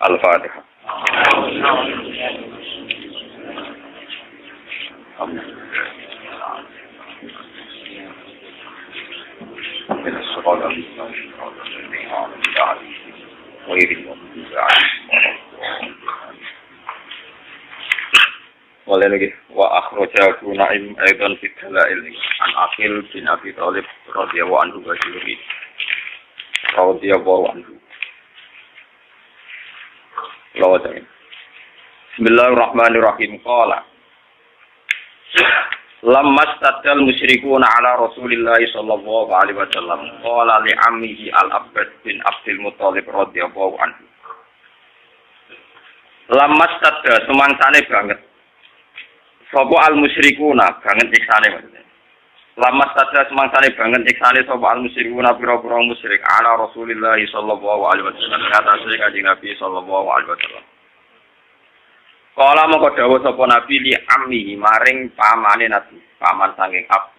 Al-Fatihah. Mulai lagi wa akhrajahu Naim aidan fi dalail an Aqil bin Abi Thalib radhiyallahu anhu wa juri radhiyallahu anhu. Lawatin. Bismillahirrahmanirrahim. Qala lamma stadal musyrikuuna ala Rasulillah sallallahu alaihi wasallam qala li ammihi Al-Abbad bin Abdul Muthalib radhiyallahu anhu. Lamma stadal semangsane banget sapa al-musyrikuuna banget siksane maksudnya. Lama sadar semangsane banget siksane sapa al-musyrikuuna pira-pira musyrik ala Rasulillah sallallahu alaihi wasallam ngatasi Kanjeng Nabi sallallahu alaihi wasallam. Kala mongko dawuh sapa Nabi li ammi maring pamane Nabi, paman saking Ab.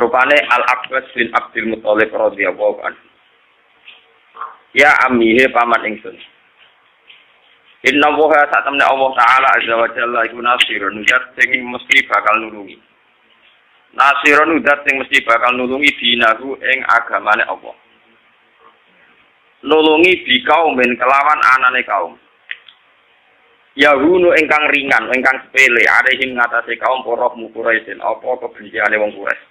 Rupane Al-Abbas bin Abdul Muthalib radhiyallahu anhu. Ya ammi he paman ingsun. Inna woha saat temen Allah Ta'ala Azza wa Jalla iku nasirun udat sing mesti bakal nulungi. Nasirun udat sing mesti bakal nulungi dinahu ing agamane Allah. Nulungi bi kaumin kelawan anane kaum. Yahunu ingkang ringan, ingkang sepele, arehim ngatasi kaum poroh Quraisyin, apa kebenciane wong Quraisy.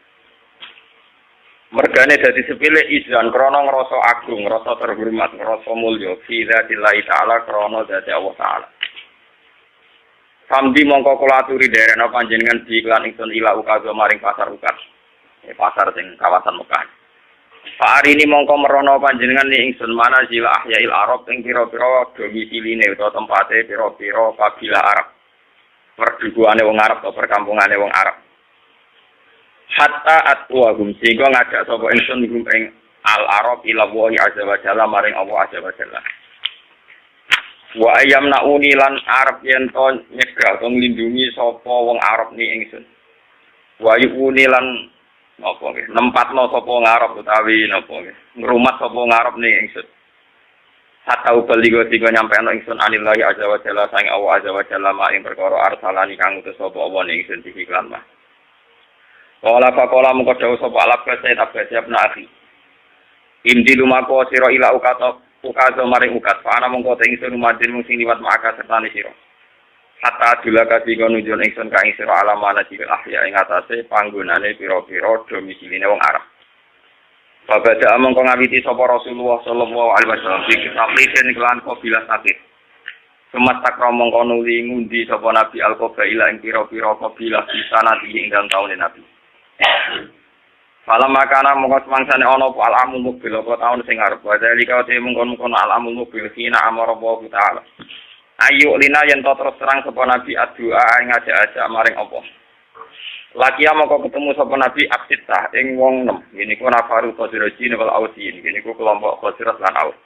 Mergane dadi sepele izan krana ngrasa agung, ngrasa terhormat, ngrasa mulya fi dzatillahi taala krana dzati Allah taala. Famdi mongko kula aturi derena panjenengan diiklan ingsun ila ukazo maring pasar ukat. Pasar sing kawasan Mekah. Pak hari ini mongko merono panjenengan ni ingsun mana sila ahyail Arab ing pira-pira domisiline utawa tempate pira-pira kabilah Arab. Perdukuane wong Arab atau perkampungane wong Arab. Hatta atwahum sehingga ngajak sapa ingsun ing al-Arab ila wa azza wa jalla maring Allah azza wa jalla. Wa ayam nauni lan Arab yen to nyegah to nglindungi sapa wong Arab ni ingsun. Wa yuni lan apa nggih nempatno sapa wong Arab utawi napa nggih ngrumat sapa wong Arab ni ingsun. Hatta ubaligo tiga nyampe ana ingsun anillahi azza wa jalla sang Allah azza wa jalla maring perkara arsalani kang utus sapa Allah ni ingsun diklan mah. Kala fakola mengko dawuh sapa Al-Abbas siap nafi. Indi lumako sira ila ukazo maring ukat. Ana mengko te ingsun lumadin mung sing liwat maka sertane sira. Hatta adulaka tiga nunjuk ingsun ka ing sira alamana cil ahya ing atase panggonane pira-pira domisiline wong Arab. Babada mengko ngawiti sapa Rasulullah sallallahu alaihi wasallam iki taklisen kelan kabilah sakit. Semesta kromong kono ngundi sapa Nabi al-Qabaila ing pira-pira kabilah bisa nanti ing dalem taune Nabi. Falam makana mongko semangsane ana apa al-amul mubil apa taun sing arep wae lika te mongkon-mongkon al-amul mubil kina amara Allah taala. Ayu lina yen to terus terang sapa Nabi adua ngajak-ajak maring apa. Laki mongko ketemu sapa Nabi aksita ing wong 6. Niku nafaru qadrojin wal ausin. Niku kelompok qadrat lan aus.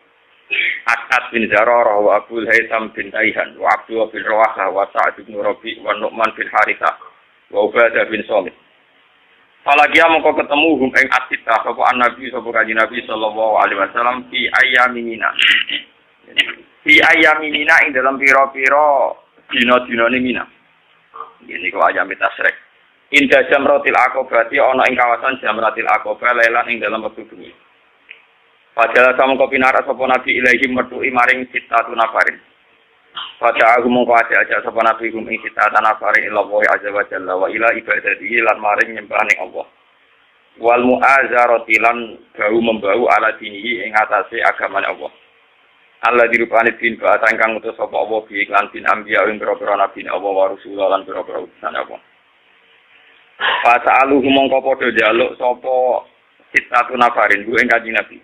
Asad bin Zararah wa Abdul Haitham bin Taihan wa Abdul bin Rawahah wa Sa'd bin Rabi' wa Nu'man bin Harithah wa Ubadah bin Somit. Falagia mongko ketemu hum ing asita sapa Nabi sapa Kanjeng Nabi sallallahu alaihi wasallam fi ayyamina. Fi ayyamina ing dalam pira-pira dina-dinane Mina. Ini kok ayam tasrek. Inda Jamratil Aqabati ana ing kawasan Jamratil Aqabah lelan ing dalam wektu bengi. Padahal samangka pinara sapa Nabi ilahi metuki maring sitatun nafarin. Pada aku mongko ajak sapa Nabi kum ing sitatun nafarin ila Allah azza wa jalla wa ila ibadatihi lan maring nyembahane Allah. Wal mu'azarati lan bau membau ala dinihi ing atase agamane Allah. Allah dirupane bin ba'ata ingkang utus sapa Allah bi iklan bin anbiya ing pira-pira nabi Allah wa rasul lan pira-pira utusan Allah. Fasa'aluhu mongko padha njaluk sapa sitatun nafarin ku ing Kanjeng Nabi.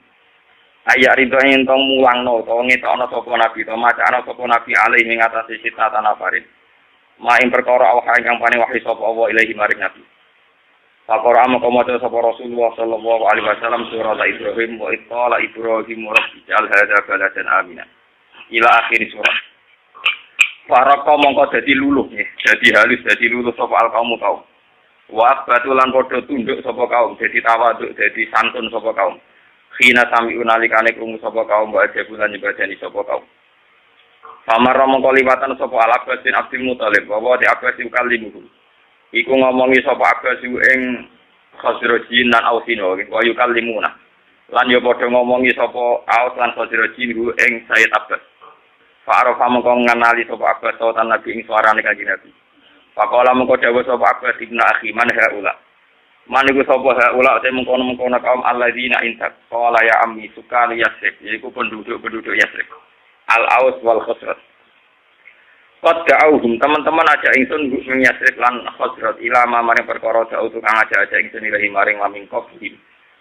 Ayat rinto ento mulangno utawa ngetokno sapa nabi to macana sapa nabi alih ing atase sitatun nafarin. Maing perkara Allah ingkang paring wahyu sapa Allah ilahi maring nabi. Pakora ama komodo sapa Rasulullah sallallahu alaihi wasallam surah Ibrahim wa ittala Ibrahim rabbijal hadza baladan amina. Ila akhir surah. Faraka mongko dadi luluh nggih, dadi halus dadi luluh sapa al-qaum kaum. Wa batulan padha tunduk sapa kaum, dadi tawaduk, dadi santun sapa kaum. Khina sami unalikane krungu sapa kaum wa aja bulan nyebadani sapa kaum. Famar mongko liwatan sapa Al-Abbas bin Abdul Muthalib wa di Abbas kalimuhu. Iku ngomongi sapa Abbas ing Khazrajin lan Ausino wa yukallimuna. Lan yo padha ngomongi sapa Aus lan Khazrajin ing Sayyid Abbas. Fa'arafa mongko ngenali sapa Abbas sautan Nabi ing suarane Kanjeng Nabi. Faqala mongko dawuh sapa Abbas ibnu akhi man haula. Man iku sapa haula te mengkono-mengkono kaum alladzina intak. Qala ya ammi sukan Yasrib yaiku penduduk-penduduk Yasrib. Al-Aus wal Khazraj. Qad da'awhum teman-teman aja ingsun ing Yasrib lan Khazraj ilama maring perkara da'u tukang aja ingsun ilahi maring laming qabil.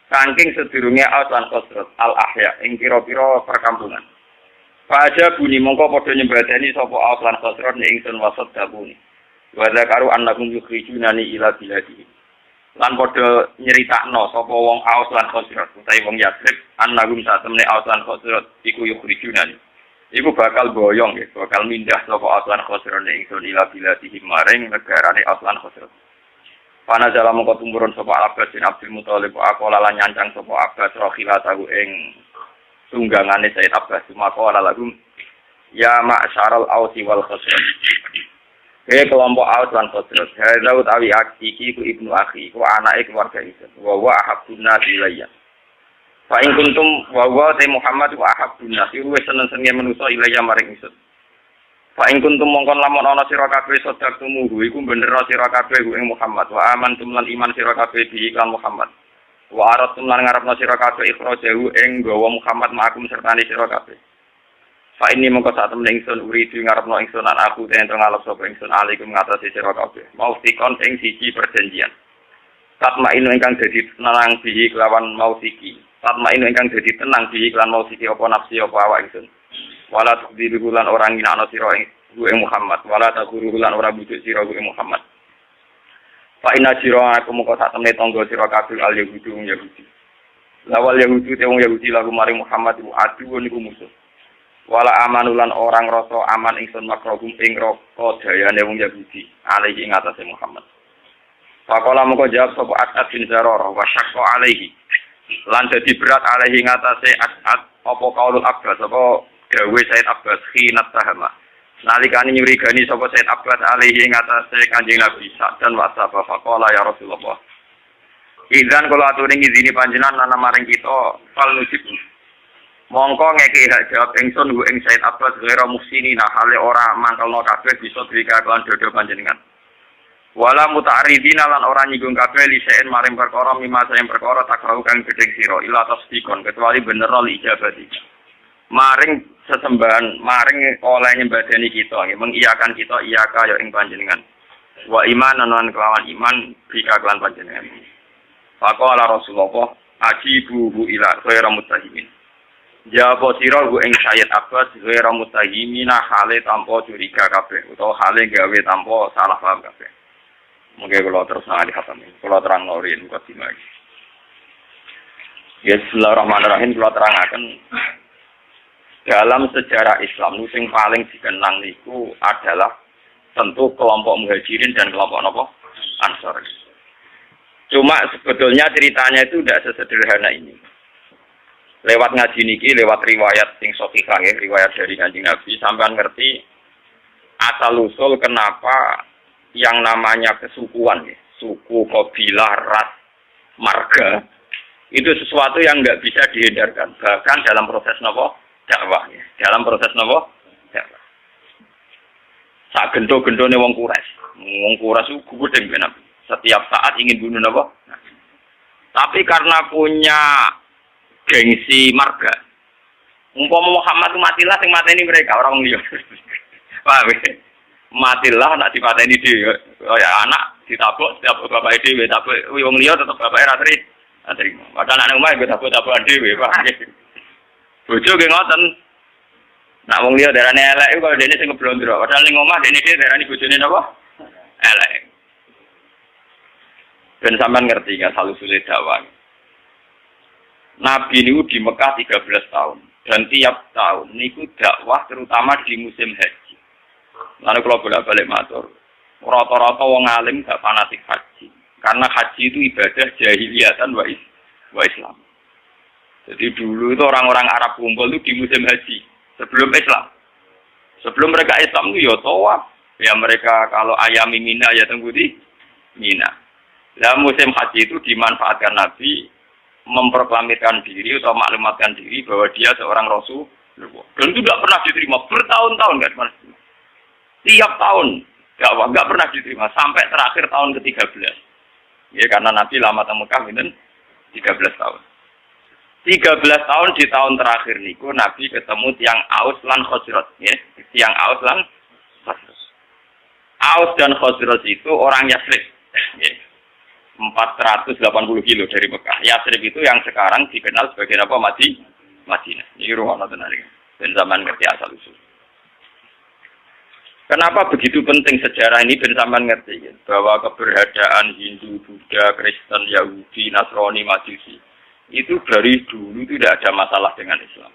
Saking sedurunge Aus lan Khazraj al-ahya ing pira-pira perkampungan. Fa aja buni mongko padha nyembadani sapa Aus lan Khazraj ning ingsun wasat dabuni. Wa zakaru annahum yukhrijunani ila biladi. Lan padha nyeritakno sapa wong Aus lan Khazraj utawi wong Yasrib annahum satemene Aus lan Khazraj iku yukhrijunani. Iku bakal boyong ya, bakal mindah sapa Aslan Khazraj ingsun ila biladi maring negarane Aslan Khazraj. Pana jala mongko tumurun sapa Abbas bin Abdul Muthalib aqala lan nyancang sapa Abbas rokhila tahu ing tunggangane Sayyid Abbas maka lagu ya ma'syaral Ausi wal Khazraj. Kelompok Aus lan Khazraj, hadza utawi iki ku ibnu akhi, ku anake keluarga ingsun. Wa ahabbun nasi ilayya. Fa in kuntum wa Muhammad wa ahabbun nas wis seneng-senenge manusa ilaya maring ingsun. Fa in kuntum mongkon lamun ana sira kabeh sedhak tumuhu iku bener sira kabeh ing Muhammad wa amantum lan iman sira kabeh di iklan Muhammad. Wa aratum lan ngarepna sira kabeh ikhrajahu ing gawa Muhammad ma'akum sertane sira kabeh. Fa ini mongko sak temen ingsun uridu ngarepna ingsun lan aku ten ngalap sapa ingsun alaikum ngatasi sira kabeh. Mau sikon ing siji perjanjian. Tatma inu ingkang dadi tenang bihi kelawan mau siki. Tatma inu ingkang dadi tenang bihi kelawan mau siki apa nafsi apa awak ingsun. Wala tudiru lan orang ginakno sira ing Muhammad. Wala takuru lan ora bujuk sira ing Muhammad. Fa inna sira aku moko sak temne tangga sira kabeh al Yahudi wong Yahudi. Lawal Yahudi te wong Yahudi lagu maring Muhammad iku aduh niku musuh. Wala amanulan orang rasa aman ingsun makrogum ing roko dayane wong Yahudi alaihi ing atase Muhammad. Faqala moko jawab sapa As'ad bin Zararah wa syaqqa alaihi. Lan dadi berat alaihi ngatasé As'ad apa kaulul Abbas apa gawe Said Abbas khinat tahama. Nalikane nyurigani sapa Said Abbas alaihi ngatasé Kanjeng Nabi dan wasaba faqala ya Rasulullah. Izan kula aturi ngizini panjenengan lan maring kita fal nujib. Mongko ngeki hak jawab ingsun ing Said Abbas ghairu muhsinina hale ora mangkelno kabeh bisa dika kelan dodo panjenengan. Wala muta'aridina lan ora nyinggung kabeh lisein maring perkara mimasa yang perkara takrahu kang gedeng sira ila tasdikon kecuali bener li ijabati. Maring sesembahan maring oleh nyembadani kita nggih mengiyakan kita iyaka ya ing panjenengan. Wa imanan lan kelawan iman bika kelan panjenengan. Faqala Rasulullah ajibuhu ila ghairu mutahimin. Jawab sira ing Sayyid Abbas ghairu mutahimina hale tanpa curiga kabeh utawa hale gawe tanpa salah paham kabeh. Mungkin kalau terus nanti khatam ini, kalau terang norin buat lagi. Bismillahirrahmanirrahim. Kalau terangkan dalam sejarah Islam, yang paling dikenang itu adalah tentu kelompok Muhajirin dan kelompok Ansor. Cuma sebetulnya ceritanya itu tidak sesederhana ini. Lewat ngaji niki, lewat riwayat sing sahihah ya, riwayat dari Kanjeng Nabi, sampean ngerti asal usul kenapa yang namanya kesukuan, ya, suku, kabilah, ras, marga, itu sesuatu yang nggak bisa dihindarkan. Bahkan dalam proses dakwah, ya. Dalam proses dakwah. Sak gento-gentone wong Quraisy itu gudeng ben setiap saat ingin bunuh napa. Tapi karena punya gengsi marga, umpama Muhammad matilah sing mateni mereka orang liya. Paham ya? Matilah nak dipateni dhewe. Ya anak ditabuk setiap bapak dhewe, tapi wong liya tetep bapake ra trimo. Padahal anak omah yo tabuk-tabukan dhewe, Pak. Bojo ge ngoten. Nak wong liya darane elek kok dene sing ngeblondro. Padahal ning omah dene dhewe darani bojone napa? Elek. Ben sampean ngerti ya salusule dakwah. Nabi niku di Mekah 13 tahun dan tiap tahun niku dakwah terutama di musim haji. Lalu kalau bolak-balik matur, rata-rata wong alim gak fanatik haji, karena haji itu ibadah jahiliyatan wa Islam. Jadi dulu itu orang-orang Arab kumpul itu di musim haji sebelum Islam. Sebelum mereka Islam itu ya tawaf. Ya mereka kalau ayami Mina ya tunggu di Mina. Nah musim haji itu dimanfaatkan Nabi memproklamirkan diri atau maklumatkan diri bahwa dia seorang Rasul. Dan itu tidak pernah diterima bertahun-tahun nggak pernah. Tiap tahun nggak pernah diterima sampai terakhir tahun ke-13. Ya karena Nabi lama teng Mekah itu 13 tahun. 13 tahun di tahun terakhir niku Nabi ketemu tiang Aus lan Khazraj, ya. Tiang Aus lan Khazraj. Aus dan Khazraj itu orang Yasrib. Ya. 480 kilo dari Mekah. Yasrib itu yang sekarang dikenal sebagai apa? Madinah. Ini ruang tenan iki. Ben zaman ngerti asal usul. Kenapa begitu penting sejarah ini ben sampean ngerti ya? Bahwa keberadaan Hindu, Buddha, Kristen, Yahudi, Nasrani, Majusi itu dari dulu tidak ada masalah dengan Islam.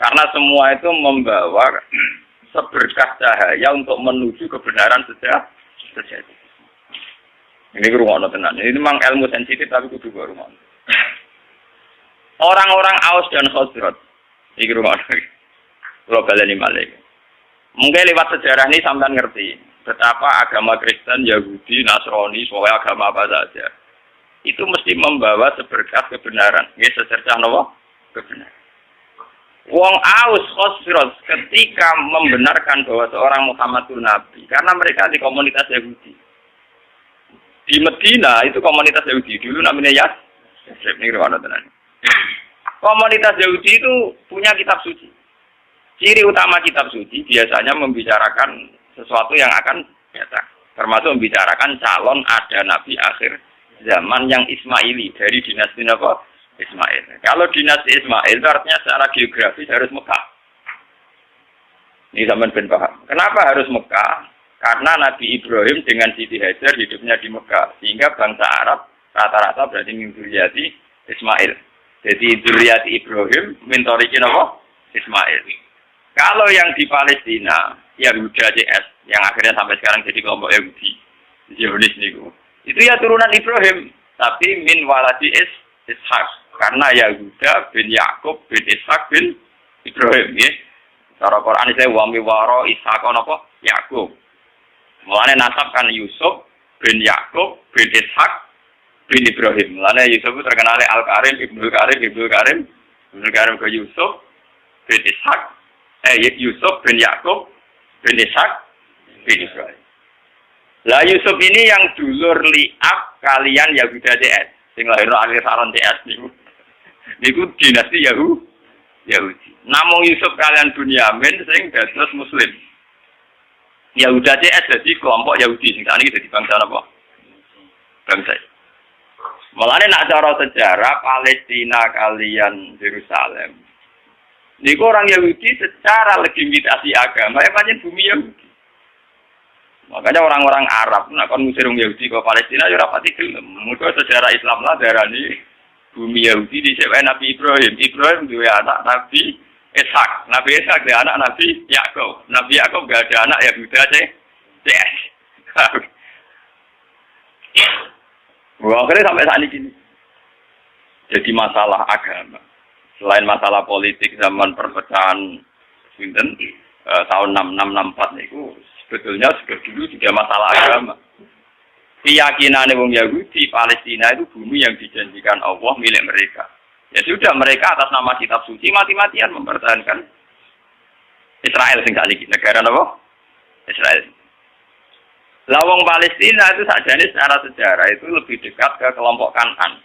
Karena semua itu membawa seberkas cahaya untuk menuju kebenaran sejati. Ini rumah tenan. Ini memang ilmu sensitif tapi kudu rumah. Orang-orang Aus dan Khazraj. Ini rumah. Kalau baleni malih. Mungkin lewat sejarah ini sampean ngerti betapa agama Kristen, Yahudi, Nasrani, semua agama apa saja itu mesti membawa seberkas kebenaran. Ya secercah napa? Kebenaran. Wong Aus Khazraj ketika membenarkan bahwa seorang Muhammad itu nabi karena mereka di komunitas Yahudi. Di Medina itu komunitas Yahudi dulu namanya Yasrib ini rumah tenan. Komunitas Yahudi itu punya kitab suci. Ciri utama kitab suci biasanya membicarakan sesuatu yang akan datang. Termasuk membicarakan calon ada nabi akhir zaman yang Ismaili dari dinasti apa? Ismail. Kalau dinasti Ismail itu artinya secara geografis harus Mekah. Ini zaman ben paham. Kenapa harus Mekah? Karena Nabi Ibrahim dengan Siti Hajar hidupnya di Mekah. Sehingga bangsa Arab rata-rata berarti minoritas Ismail. Jadi dzurriyyat Ibrahim mintorikin apa? Ismail. Kalau yang di Palestina, Yahuda CS, yang akhirnya sampai sekarang jadi kelompok Yahudi, Zionis niku. Itu ya turunan Ibrahim, tapi min waladi Ishak. Karena Yahuda bin Yakub bin Ishak bin Ibrahim, ya. Cara Quran itu wa mi waro Ishak napa? Yakub. Mulane nasab kan Yusuf bin Yakub bin Ishak bin Ibrahim. Mulane Yusuf itu terkenal Al-Karim, Ibnu Karim ke Yusuf bin Ishak, Yusuf bin Yakub bin Ishak bin Ibrahim. Lah Yusuf ini yang dulur liab kalian Yahuda CS, sing lahirno akhir saron CS niku. Niku dinasti Yahudi. Namung Yusuf kalian Bunyamin sing dados Muslim. Yahuda CS jadi kelompok Yahudi sing sakniki dadi bangsa apa? Bangsa. Mulane nak cara sejarah Palestina kalian Yerusalem. Niku orang Yahudi secara legitimasi agama ya pancen bumi Yahudi. Makanya orang-orang Arab nak kon ngusir wong Yahudi ke Palestina ya ora pati gelem. Muga sejarah Islam lah darani bumi Yahudi disebut Nabi Ibrahim. Ibrahim duwe anak Nabi Ishak. Nabi Ishak dia anak Nabi Yakub. Nabi Yakub gak ada anak Yahuda CS. Wah, akhirnya sampai saat ini. Jadi masalah agama. Selain masalah politik zaman perpecahan tahun 6664 niku sebetulnya sudah dulu juga masalah agama. Keyakinan wong Yahudi Palestina itu bumi yang dijanjikan Allah milik mereka. Ya sudah mereka atas nama kitab suci mati-matian mempertahankan Israel sing sakniki negara napa? Israel. Lawang Palestina itu sajane secara sejarah itu lebih dekat ke kelompok Kanan.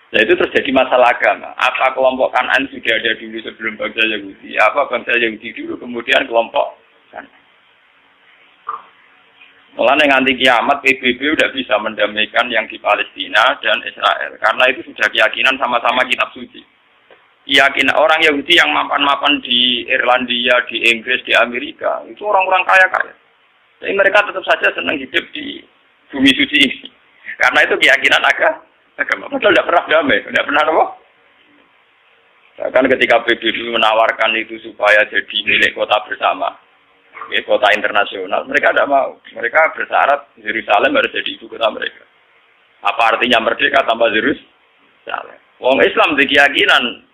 Nah itu terjadi masalah agama. Apa kelompok Kanan sudah ada dulu sebelum bangsa Yahudi? Apa bangsa Yahudi dulu kemudian kelompok Kanan? Mulanya nganti kiamat PBB udah bisa mendamaikan yang di Palestina dan Israel. Karena itu sudah keyakinan sama-sama kitab suci. Keyakinan orang Yahudi yang mapan-mapan di Irlandia, di Inggris, di Amerika itu orang-orang kaya-kaya. Tapi mereka tetap saja senang hidup di bumi suci ini. Karena itu keyakinan agama. Padahal tidak pernah damai, tidak pernah apa? Bahkan ketika PBB menawarkan itu supaya jadi milik kota bersama, kota internasional, mereka tidak mau. Mereka bersyarat Yerusalem harus jadi ibu kota mereka. Apa artinya merdeka tanpa Yerusalem? Wong Islam di keyakinan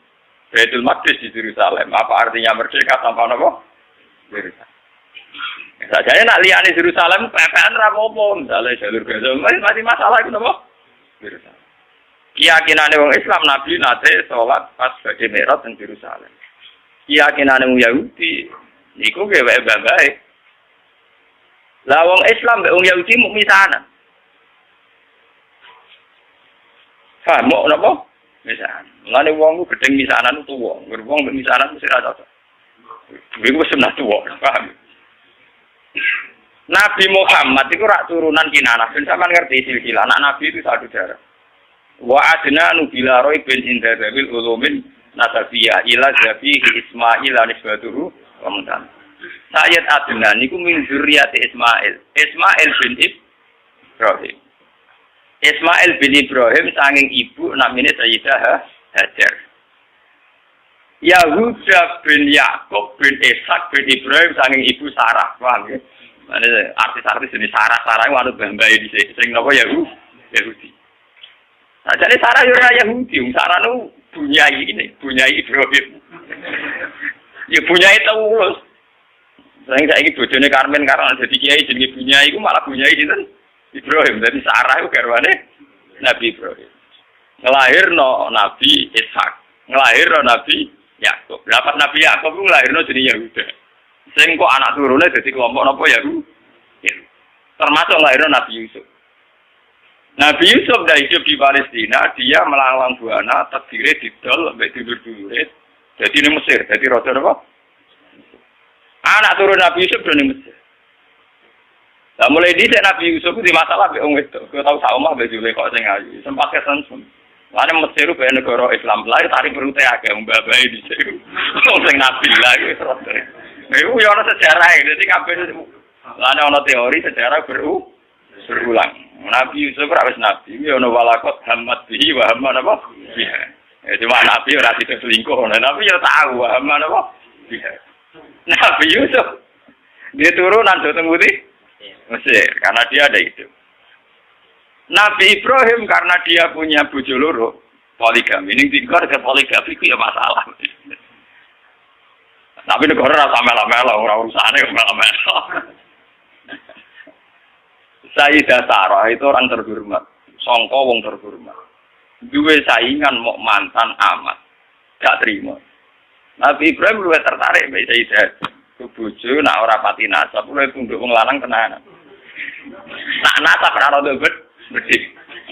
Baitul Maqdis di Yerusalem. Apa artinya merdeka tanpa apa? Yerusalem. Sajane nak liyane Yerusalem pepean ra apa-apa, misale jalur Gaza masih masalah iku napa? Yerusalem. Keyakinane wong Islam Nabi nate salat pas badhe Mi'raj teng Yerusalem. Keyakinane wong Yahudi niku ge wae bae. Lah wong Islam mbek wong Yahudi mung misanan. Paham kok napa? Misanan. Mulane wong ku gedeng misanan tuwa, wong mbek misanan mesti ra cocok. Iku wis sunah tuwa, paham? Nabi Muhammad itu rak turunan Kinanah. Ben sampean ngerti silsilah. Anak Nabi itu satu darah. Wa adna nubila roy bin indadawil ulumin nasabiyah ila zabihi Ismail anisbatuhu wa mutan. Sayyid Adnan niku min zurriyati Ismail. Ismail bin Ibrahim. Ismail bin Ibrahim sanging ibu namanya Sayyidah Hajar. Yahuda bin Yakub bin Ishak bin Ibrahim sanging ibu Sarah. Paham ya? Mane artis-artis ini Sarah itu anut bambae di sing napa Yahudi. Nah, jadi Sarah yo ora Yahudi, Sarah nu bunyai Ibrahim. Ya bunyai Taulus. Sing saiki bojone Karmen karena dadi kiai jenenge bunyai iku malah bunyai sinten? Ibrahim. Dadi Sarah iku garwane Nabi Ibrahim. Ngelahirno Nabi Ishak, ngelahirno Nabi Yakub. Dapat Nabi Yakub ku ngelahirno jenenge Yahuda. Sing kok anak turune dadi kelompok napa Yahudi. Termasuk ngelahirno Nabi Yusuf. Nabi Yusuf dah hidup di Palestina, dia melanglang buana, terdiri didol, sampai tidur-tidur. Jadi ini Mesir, jadi raja apa? Anak turun Nabi Yusuf dari Mesir. Nah, mulai di Nabi Yusuf itu masalah be wong itu. Kau tahu Saumah be Zulaikha sing ayu, sempat kesensun. Lalu Mesir be negara Islam lahir tarik perute akeh mbabae di situ. Sing Nabi lah itu terus. Iku yo ana sejarah, dadi kabeh lalu ana teori sejarah berulang. Nabi Yusuf ora wis nabi, yo ana walakot hamad bihi wa hamman apa? Iya. Cuma Nabi ora tidak selingkuh, Nabi yo tahu hamman apa? Iya. Nabi Yusuf dia turunan Teng Putih Mesir karena dia ada itu. Nabi Ibrahim karena dia punya bojo loro, poligami. Ning tinggal ke poligami ku ya masalah. Tapi negara ora samela-mela, ora urusane mela-mela. Sayyidah Sarah itu orang terhormat, sangka wong terhormat. Duwe saingan mau mantan amat, gak terima. Nabi Ibrahim luwih tertarik mbek Sayyidah. Ku bojo nak ora pati nasab, luwih tunduk wong lanang tenanan. Nak nasab ora rada bedhik.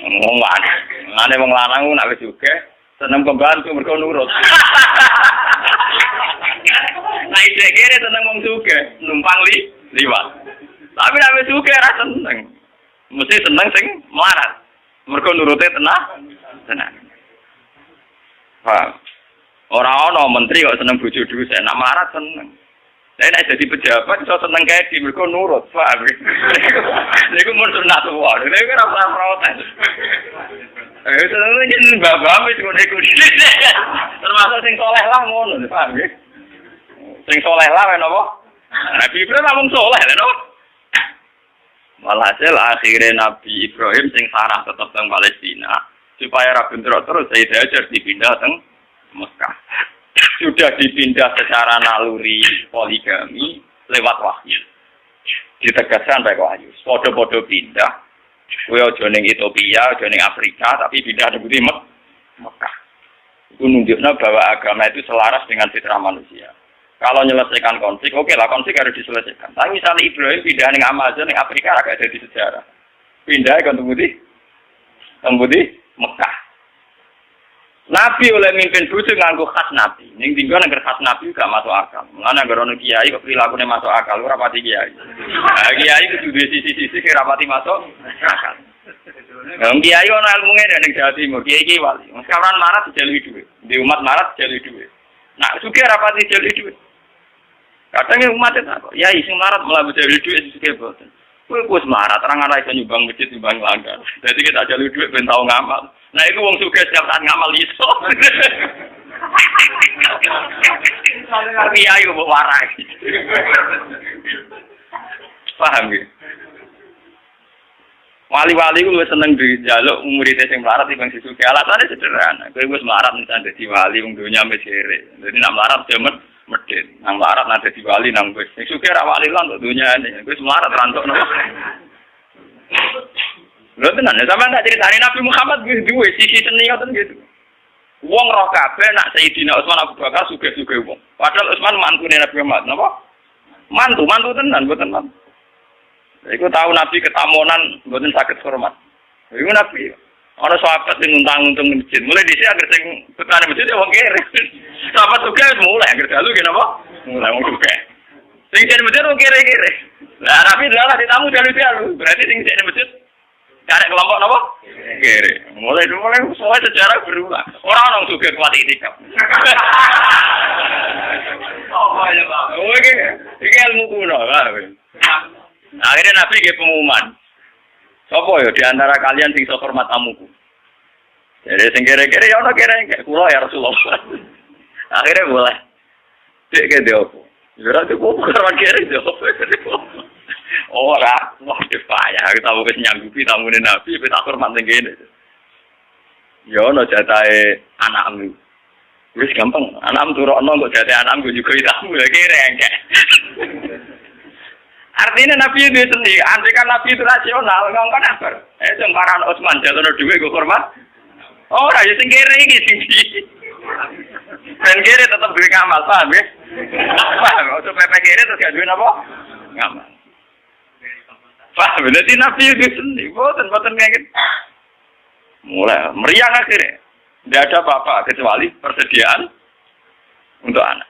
Wong lanang. Ngene wong lanang nak wis sugih, seneng pembantu mergo nurut. Nah iki kene seneng wong sugih, numpang liwat. Tapi nek wis sugih ra seneng. Mesti seneng sing melarat. Mergo nurute tenang. Paham? Ora ana menteri kok seneng bojo dhuwit, nek melarat seneng. Lah nek dadi pejabat iso seneng kae di mergo nurut, paham? Niku mun sunah tuwa. Niku ora protes. Seneng yen bapak wis ngene iku. Termasuk sing saleh lah ngono, paham nggih? Sing saleh lah napa? Nabi Ibrahim namung saleh lho, napa? Walhasil akhirnya Nabi Ibrahim sing Sarah tetap teng Palestina supaya ra bentrok terus Sayyidah Hajar dipindah teng Mekah. Sudah dipindah secara naluri poligami lewat wahyu. Ditegaskan baik wahyu. Podo-podo pindah. Kowe aja ning Ethiopia, aja ning Afrika, tapi pindah ning Mekah. Itu nunjukna bahwa agama itu selaras dengan fitrah manusia. Kalau menyelesaikan konflik, oke lah konflik harus diselesaikan. Tapi misalnya Ibrahim pindah ke Amazon, ke Afrika, agak ada di sejarah. Pindah ke Teng Putih, Mekah. Nabi oleh mimpin bojo nganggo khas Nabi. Ning tinggal negara khas Nabi gak masuk akal. Mulane negara kiai kok prilakune masuk akal, ora pati kiai. Nah, kiai itu duwe sisi-sisi ora pati masuk akal. Wong kiai ono ilmune ning Jawa Timur, kiai wali. Sekarang marah dijaluki dhuwit. Di umat marah dijaluki dhuwit. Nah, sugih ora pati dijaluki dhuwit. Kadang umat itu apa? Ya sing marat malah berjari duit sugih boten. Kowe wis marat ora ngara iso nyumbang masjid nyumbang langgar. Dadi kita jalur duit ben tau ngamal. Nah iku wong sugih setiap saat ngamal iso. Kiai kok warai. Paham ya? Wali-wali ku wis seneng dijaluk murid sing melarat timbang sisuke. Alasane sederhana. Kowe wis melarat misalnya dadi wali wong donya wis kere. Dadi nek melarat jamet medhit. Nang melarat nek dadi wali nang wis. Sing suke ra wali lan donyane. Wis melarat rantuk napa. Lho tenan, sampeyan tak critani Nabi Muhammad wis duwe sisi seni ngoten gitu. Wong roh kabeh nak Sayyidina Utsman Abu Bakar sugih-sugih wong. Padahal Utsman mantune Nabi Muhammad, napa? Mantu tenan mboten mantu. Iku tahu Nabi ketamonan mboten saged hormat. Iku Nabi ana sahabat sing nguntang-untung masjid. Mulai dhisik agar sing betane masjid wong kere. Sahabat sugih mulai agar dalu ki napa? Mulai wong sugih. Sing jeneng masjid wong kere-kere. Lah Nabi dalah ditamu dalu-dalu. Berarti sing jeneng masjid karek kelompok napa? Kere. Mulai semua sejarah berulang. Ora ono sugih kuat itikaf. Oh ya Pak. Oke. Iki ilmu kuno lah. Akhirnya Nabi nggih pengumuman. Sopo ya di antara kalian sing iso hormat tamuku? Jadi sing kere-kere ya ono kere kula ya Rasulullah. Akhirnya boleh. Dek ke dia opo? Ya ora cukup karo kere dia opo. Ora, wah payah kita wis nyanggupi tamune Nabi tak hormat ning kene. Ya ono jatahe anakmu. Wis gampang, anakmu turokno kok jatahe anakmu juga tamu ya kere engke. Artinya Nabi itu sendiri, andai kan Nabi itu rasional, ngomong apa? Sing paran Utsman jatuh duwe go hormat. Oh, ra ya sing kere iki sing ben kere tetep duwe ngamal, paham ya? Paham, ojo pepe kere terus gak duwe napa? Ngamal. Paham, berarti Nabi itu sendiri, boten kayak gitu. Mulai meriang akhirnya. Tidak ada apa-apa kecuali persediaan untuk anak.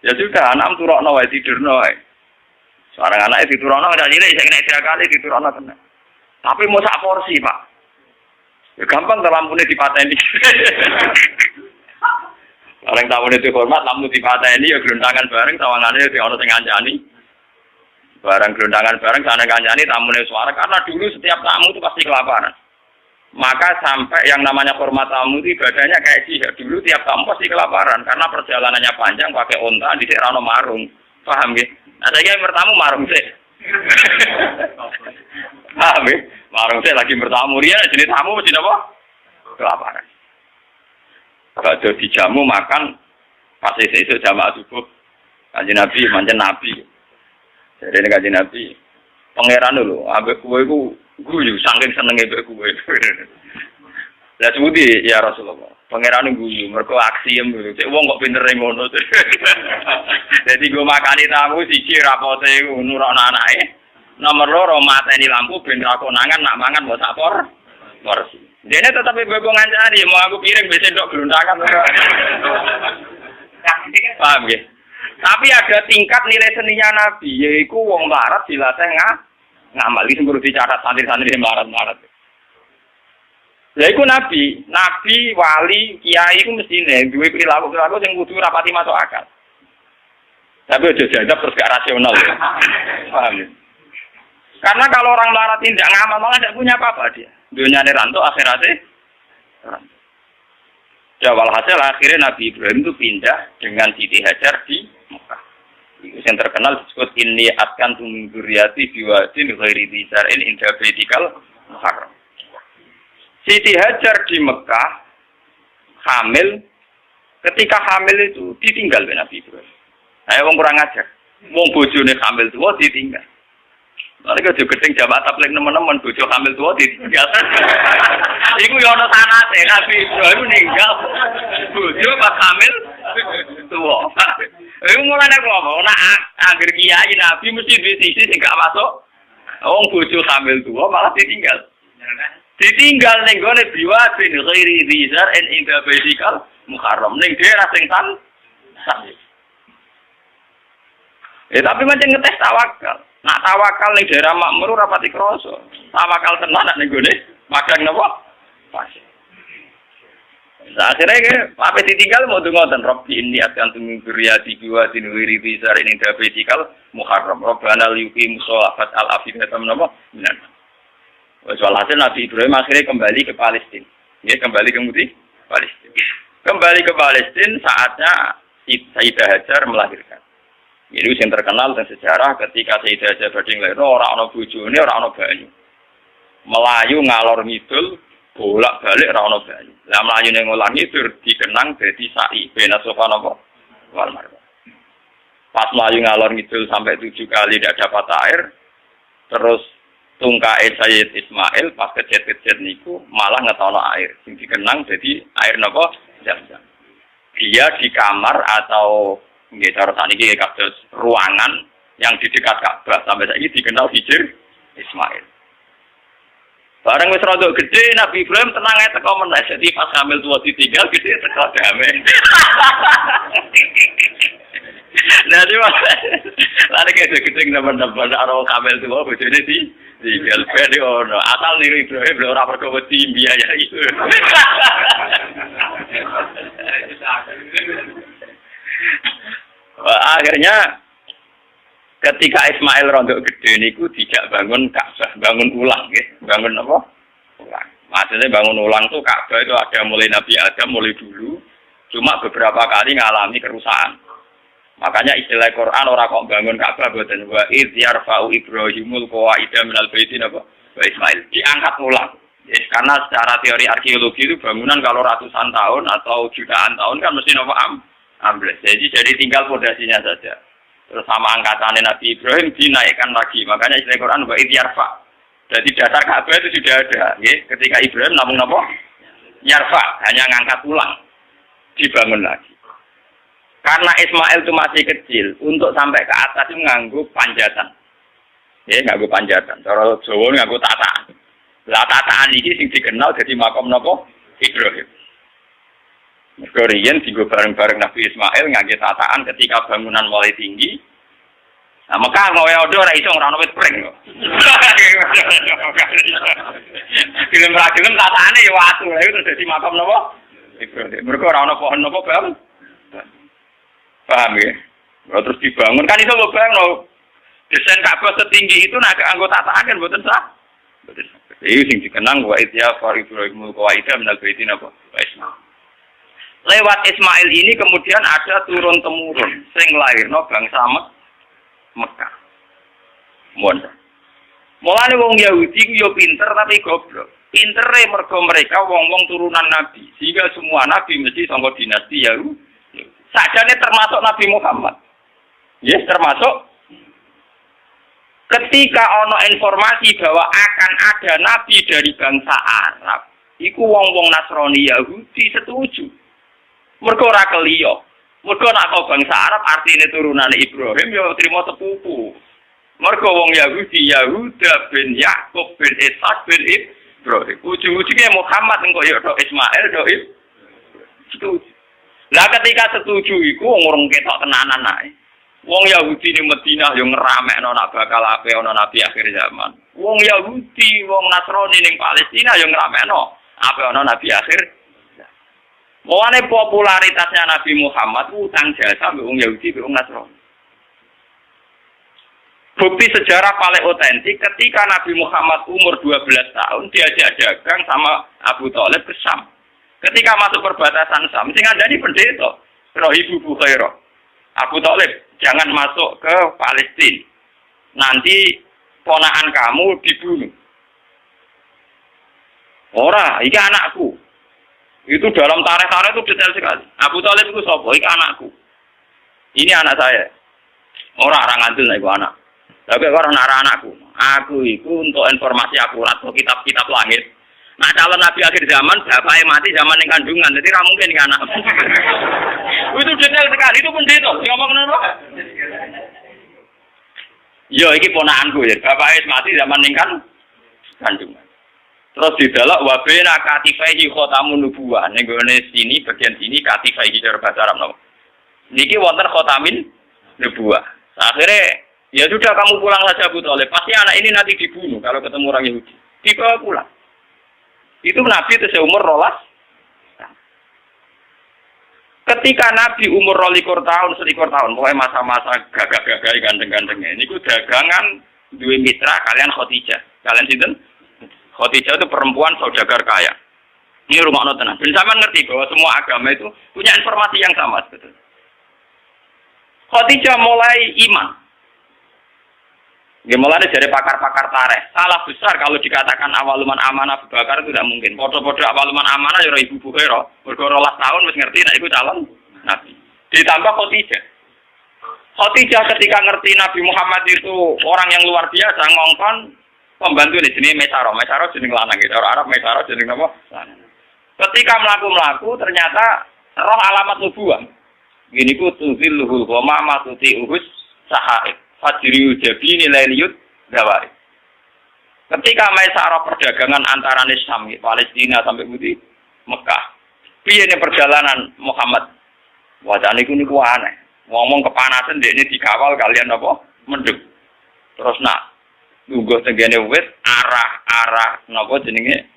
Ya sudah, anak turokno wae tidurno wae. Seorang anak itu turun orang cilik, saya kena 3 kali di turun kena. Tapi mau sak porsi Pak. Ya gampang lampunya dipateni. Orang tamu itu hormat, lampu dipateni ya gelundangan bareng, tawangannya di orang yang ngancani. Barang gelundangan bareng, sana ngancani tamunya suara. Karena dulu setiap tamu itu pasti kelaparan. Maka sampai yang namanya hormat tamu itu ibadahnya kayak jihad. Dulu tiap tamu pasti kelaparan karena perjalanannya panjang, pakai onta, di rano marung. Paham ya? Nah, saya bertamu marung sih. Paham ya? Marung sih lagi bertamu dia, jenis tamu mesti apa? Kelaparan. Kalau dijamu makan, pasti esok jamaah subuh. Kanjeng Nabi, manjen Nabi. Jadi ini kanjeng Nabi, pangeran dulu, ambek kue ku guyu, saking senengnya ambek kue. Lah sebuti ya Rasulullah. Pangeran guyu, mereka aksi yang dulu. Cek wong kok pinter ngono. Jadi gue makani tamu siji rapote nurono anake. Nomor 2 mateni lampu ben ra konangan nak mangan mbok sak porsi. Dene tetep bebo ngancani mau aku piring wis entuk glundangan. Paham nggih? Tapi ada tingkat nilai seninya Nabi, yaiku wong melarat dilatih ngamal iki sing dicatat santri-santri melarat-melarat. Lha iku nabi, wali, kiai iku mestine duwe perilaku sing kudu rapati masuk akal. Tapi aja dianggap terus gak rasional. Paham ya? Karena kalau orang melarat tidak ngamal malah tidak punya apa-apa dia. Dunyane rantuk, akhiratnya rantuk. Ya walhasil akhirnya Nabi Ibrahim itu pindah dengan Siti Hajar di Mekah. Itu yang terkenal disebut inni askantu min dzurriyyati biwadin ghairi dzi zar'in inda baitikal muharram. Siti Hajar di Mekah hamil, ketika hamil itu ditinggal oleh Nabi Ibrahim. Ayo wong kurang ajar. Wong bojone hamil tuwa ditinggal. Mereka juga gedeng jamaah tabligh nemen-nemen bojo hamil tuwa ditinggal. Iku yo ana sanate Nabi Ibrahim ninggal bojo pas hamil tuwa. Iku mulane ngomong nek anggere kiai Nabi mesti duwe sisi sing gak masuk. Wong bojo hamil tuwa malah ditinggal. Ditinggal ning gone biwadin ghairi dzi zar'in inda baitikal muharram ning daerah sing tan. Tapi macam ngetes tawakal. Nak tawakal ning daerah makmur ora pati krasa. Tawakal tenan nek ning gone madang napa? Pas. Akhirnya apa ditinggal mau ngoten Rabbi inni askantu min dzurriyyati biwadin ghairi dzi zar'in inda baitikal muharram. Rabbana liyuqimu sholata al-afidatan napa? Minan. Walhasil Nabi Ibrahim akhirnya kembali ke Palestina. Ya, kembali ke Palestina. Kembali ke Palestina saatnya Sayyidah Hajar melahirkan. Itu yang terkenal dan sejarah ketika Sayyidah Hajar badhe nglairno ora ana bojone, ora ana banyu. Melayu ngalor ngidul bolak-balik ra ono banyu. Lah mlayu ning ngalor ngidul dikenang dadi sa'i bena sofa napa wal marwah. Pas melayu ngalor ngidul sampai 7 kali tidak dapat air, terus tungkae Sayyid Ismail pas kejet-kejet niku malah ngetono air. Sing dikenang jadi air napa Zam-Zam. Dia di kamar atau nggih cara sakniki kados ruangan yang di dekat Ka'bah sampai saiki dikenal Hijr Ismail. Bareng wis rada gede Nabi Ibrahim tenang ae teko meneh dadi pas hamil tua ditinggal gede teko damai. Nah, di mana? Lari ke gede nambah-nambah karo kamel tua bojone tinggal ben ono. Asal niru Ibrahim lho ora perkara wedi biaya itu. Akhirnya ketika Ismail rondok gede niku tidak bangun Ka'bah, bangun ulang nggih. Bangun apa? Ulang. Maksudnya bangun ulang tuh Ka'bah itu ada mulai Nabi Adam mulai dulu, cuma beberapa kali ngalami kerusakan. Makanya istilah Quran ora kok bangun Ka'bah boten wa id yarfa'u Ibrahimul qawaida minal baiti napa? Wa Ismail diangkat ulang. Yes, karena secara teori arkeologi itu bangunan kalau ratusan tahun atau jutaan tahun kan mesti napa ambles. Jadi tinggal fondasinya saja. Terus sama angkatannya Nabi Ibrahim dinaikkan lagi. Makanya istilah Quran wa id yarfa. Jadi dasar Ka'bah itu sudah ada, nggih. Ketika Ibrahim namung napa? Yarfa, hanya ngangkat ulang. Dibangun lagi. Karena Ismail itu masih kecil, untuk sampai ke atas itu nganggo panjatan. Ya, nganggo panjatan. Cara Jawa nganggo tataan. Lah tataan iki sing dikenal jadi makom napa? Ibrahim. Mergo riyen dienggo bareng-bareng Nabi Ismail ngangge tataan ketika bangunan mulai tinggi. Nah, Mekah ngowe odo ora iso ora ono wit pring kok. Film tataane ya watu, lha itu dadi makom napa? Ibrahim. Mergo ora ono pohon napa, Bang? Paham ya? Terus dibangun kan itu bayang loh. Desain Ka'bah setinggi itu nak anggota tataan kan mboten sah. Mboten sah. Iki sing dikenang wa itya Ibrahimul qawaida minal baiti napa? Ismail. Lewat Ismail ini kemudian ada turun temurun sing lairno bangsa Mekah. Mun. Mulane wong Yahudi yo pinter tapi goblok. Pintere mergo mereka wong-wong turunan nabi. Sehingga semua nabi mesti saka dinasti Yahudi. Sakjane termasuk Nabi Muhammad. Yes, termasuk ketika ono informasi bahwa akan ada nabi dari bangsa Arab, iku wong-wong Nasrani Yahudi setuju. Mergo ora keliyo. Mergo nek bangsa Arab artine turunane Ibrahim ya trimo sepupu. Mergo wong Yahudi Yahuda bin Yakub bin Ishak bin Ibrahim. Ujung-ujungnya Muhammad engko ya tok Ismail tok setuju. Lah ketika setuju iku wong urung ketok tenanan ae. Wong Yahudi ning Madinah yo ngeramekno nak bakal ape ana nabi akhir zaman. Wong Yahudi, wong Nasrani ning Palestina yo ngeramekno ape ana nabi akhir. Mulane popularitasnya Nabi Muhammad utang jasa mbek wong Yahudi mbek wong Nasrani. Bukti sejarah paling otentik ketika Nabi Muhammad umur 12 tahun diajak dagang sama Abu Thalib ke Syam. Ketika masuk perbatasan Syam, sing ngandani pendeta, Rohibu Bukhairah. Abu Thalib, jangan masuk ke Palestina. Nanti ponakan kamu dibunuh. Ora, iki anakku. Itu dalam tarikh-tarikh itu detail sekali. Abu Thalib itu sapa? Iki anakku. Ini anak saya. Ora ngandel nek iku anak. Tapi ora anakku. Aku iku untuk informasi akurat kok kitab-kitab langit. Nah calon nabi akhir zaman, bapaknya mati zaman yang kandungan, jadi tidak mungkin kan anak. Itu detail sekali, itu pendeta. Ngomong apa? Yo, ini ponakanku ya. Bapaknya mati zaman yang kandungan. Terus didelok wabena katifaihi khotamun nubuwah. Ning sini bagian sini katifaihi cara bahasa Arab napa. Niki wonten khotamin nubuwah. Akhirnya ya sudah kamu pulang saja Abu Thalib. Pasti anak ini nanti dibunuh kalau ketemu orang Yahudi. Dibawa pulang. Itu Nabi itu seumur 12. Ketika Nabi umur 12 tahun, 11 tahun, pokoknya masa-masa gagah-gagah gandeng-gandengnya. Ini ku dagangan dua mitra kalian Khadijah. Kalian sinten? Khadijah itu perempuan saudagar kaya. Ini rumah tenan. Ben sampean ngerti bahwa semua agama itu punya informasi yang sama sebetulnya. Khadijah mulai iman. Gimana dari pakar-pakar tarikh, salah besar kalau dikatakan awaluman amanah Abu Bakar itu tidak mungkin. Podo-podo awaluman amanah ya Ibu Bukhairah, berkorolah tahun wis ngerti nek iku calon nabi. Ditambah Khadijah. Khadijah ketika ngerti Nabi Muhammad itu orang yang luar biasa, ngongkon pembantu ini jenenge Mesaro. Mesaro jeneng lanang gitu. Orang Arab Mesaro jeneng apa? Lanang. Ketika melaku ternyata roh alamat nubuwah. Gini ku tuzilluhul ghamama tuti'uhus sahaib. Fajriyu jabini lailiyut dawari. Ketika Maisarah perdagangan antara Syam, Palestina sampai Budi Mekah. Piye ne perjalanan Muhammad? Wajane niku aneh. Ngomong kepanasan dekne dikawal kalian apa? Mendung. Terus nak lungguh tenggene wit arah napa jenenge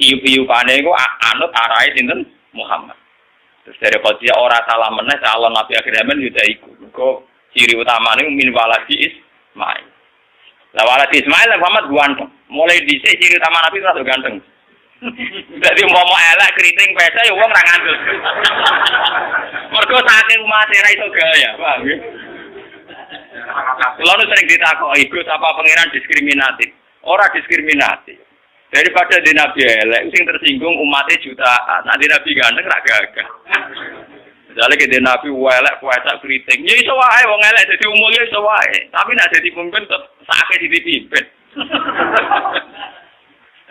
iyu-iyupane iku anut arahe sinten Muhammad. Terus dari Khadijah ora salah meneh calon Nabi akhir zaman yo iku. Mergo ciri utamanya min waladi Ismail. Lah waladi Ismail Muhammad ganteng. Mulai dhisik ciri utama Nabi rada ganteng. Dadi umpama elek kriting pesa ya wong ra ngandel. Mergo saking umat ra iso gaya, paham nggih? Kulo sering ditakoki, Gus apa pangeran diskriminatif? Ora diskriminatif. Daripada di Nabi elek sing tersinggung umatnya jutaan. Nah di Nabi ganteng ra gagah. Misalnya kita Nabi welek puasa keriting, ya iso wae wong elek dadi umum ya iso wae. Tapi nek dadi pemimpin tetep sakake dipimpin.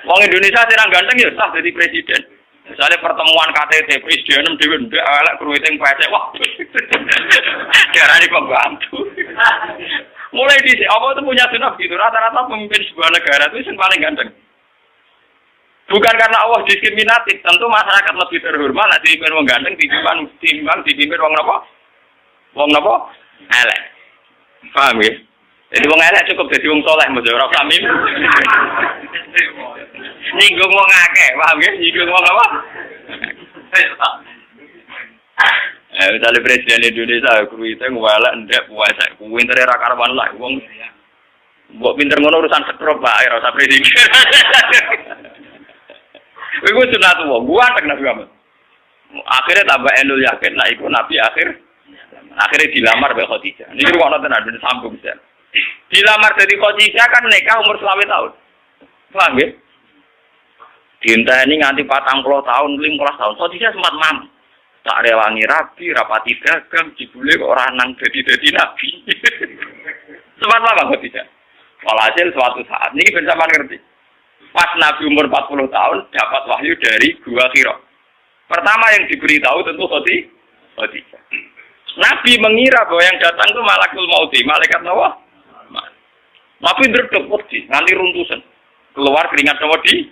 Wong Indonesia sing ganteng ya sah dadi presiden. Misalnya pertemuan KTT presiden dhewe ndek elek keriting pecek wah. Darani pembantu. Mulai di apa itu punya sunah gitu. Rata-rata pemimpin sebuah negara itu yang paling ganteng. Bukan karena Allah diskriminatif, tentu masyarakat lebih terhormat nek dipimpin wong ganteng timbang dipimpin wong napa? Wong napa? Elek. Paham ya? Jadi wong elek cukup dadi wong saleh mesti ora samim. Nyinggung wong akeh, paham ya? Nyinggung wong apa? Misalnya Presiden Indonesia kuwi welek ndek puasa, kuwi entere ra karuan lah wong. Mbok pinter ngono urusan setrop bae ora usah presiden. Iku sunat wong, gua tak Nabi Muhammad. Akhirnya tambah enul yakin, nah iku Nabi akhirnya dilamar oleh Khadijah. Ini ruang tenan ben sambung bisa. Dilamar dari Khadijah kan nikah umur 20 tahun. Paham ya? Dienteni nganti 40 tahun, 15 tahun. Khadijah sempat mam. Tak rewangi rabi, rapati dagang, jebule kok ora nang dadi nabi. Sempat lama Khadijah. Walhasil suatu saat niki ben sampean ngerti. Pas Nabi umur 40 tahun dapat wahyu dari Gua Hira. Pertama yang diberitahu tentu Khadijah. Nabi mengira bahwa yang datang itu malakul mauti, malaikat Nawa. Nabi ndredeg wedi, nganti runtusan. Keluar keringat Nawa di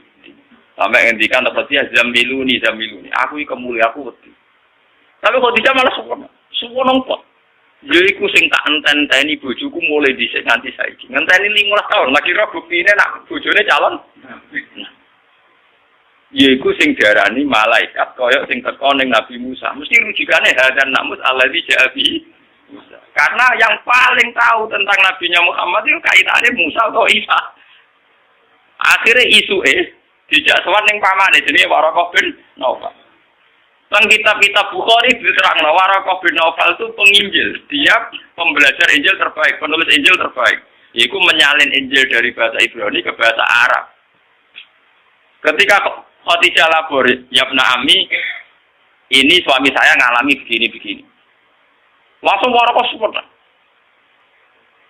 sampai ngendikan Khadijah zamiluni. Aku iki kemuli aku wedi. Tapi Khadijah malah suwono kok. Yaiku sing tak enteni bojoku mulai dhisik nganti saiki. Ngenteni 15 tahun, lagi roh buktine nak bojone calon. Yaiku sing diarani malaikat kaya sing teko ning Nabi Musa. Mesti rujukane hadan namus allazi ja'abi Musa. Karena yang paling tahu tentang nabinya Muhammad itu kaitane Musa atau Isa. Akhirnya isuke dijak sowan ning pamane jenenge Waraqah bin Naufal. Tentang kitab-kitab Bukhari diterangkan Waraqah bin Naufal itu penginjil, dia pembelajar Injil terbaik, penulis Injil terbaik. Yaitu menyalin Injil dari bahasa Ibrani ke bahasa Arab. Ketika Khadijah lapor, Yabna Ami, ini suami saya ngalami begini-begini. Langsung Waraqah support.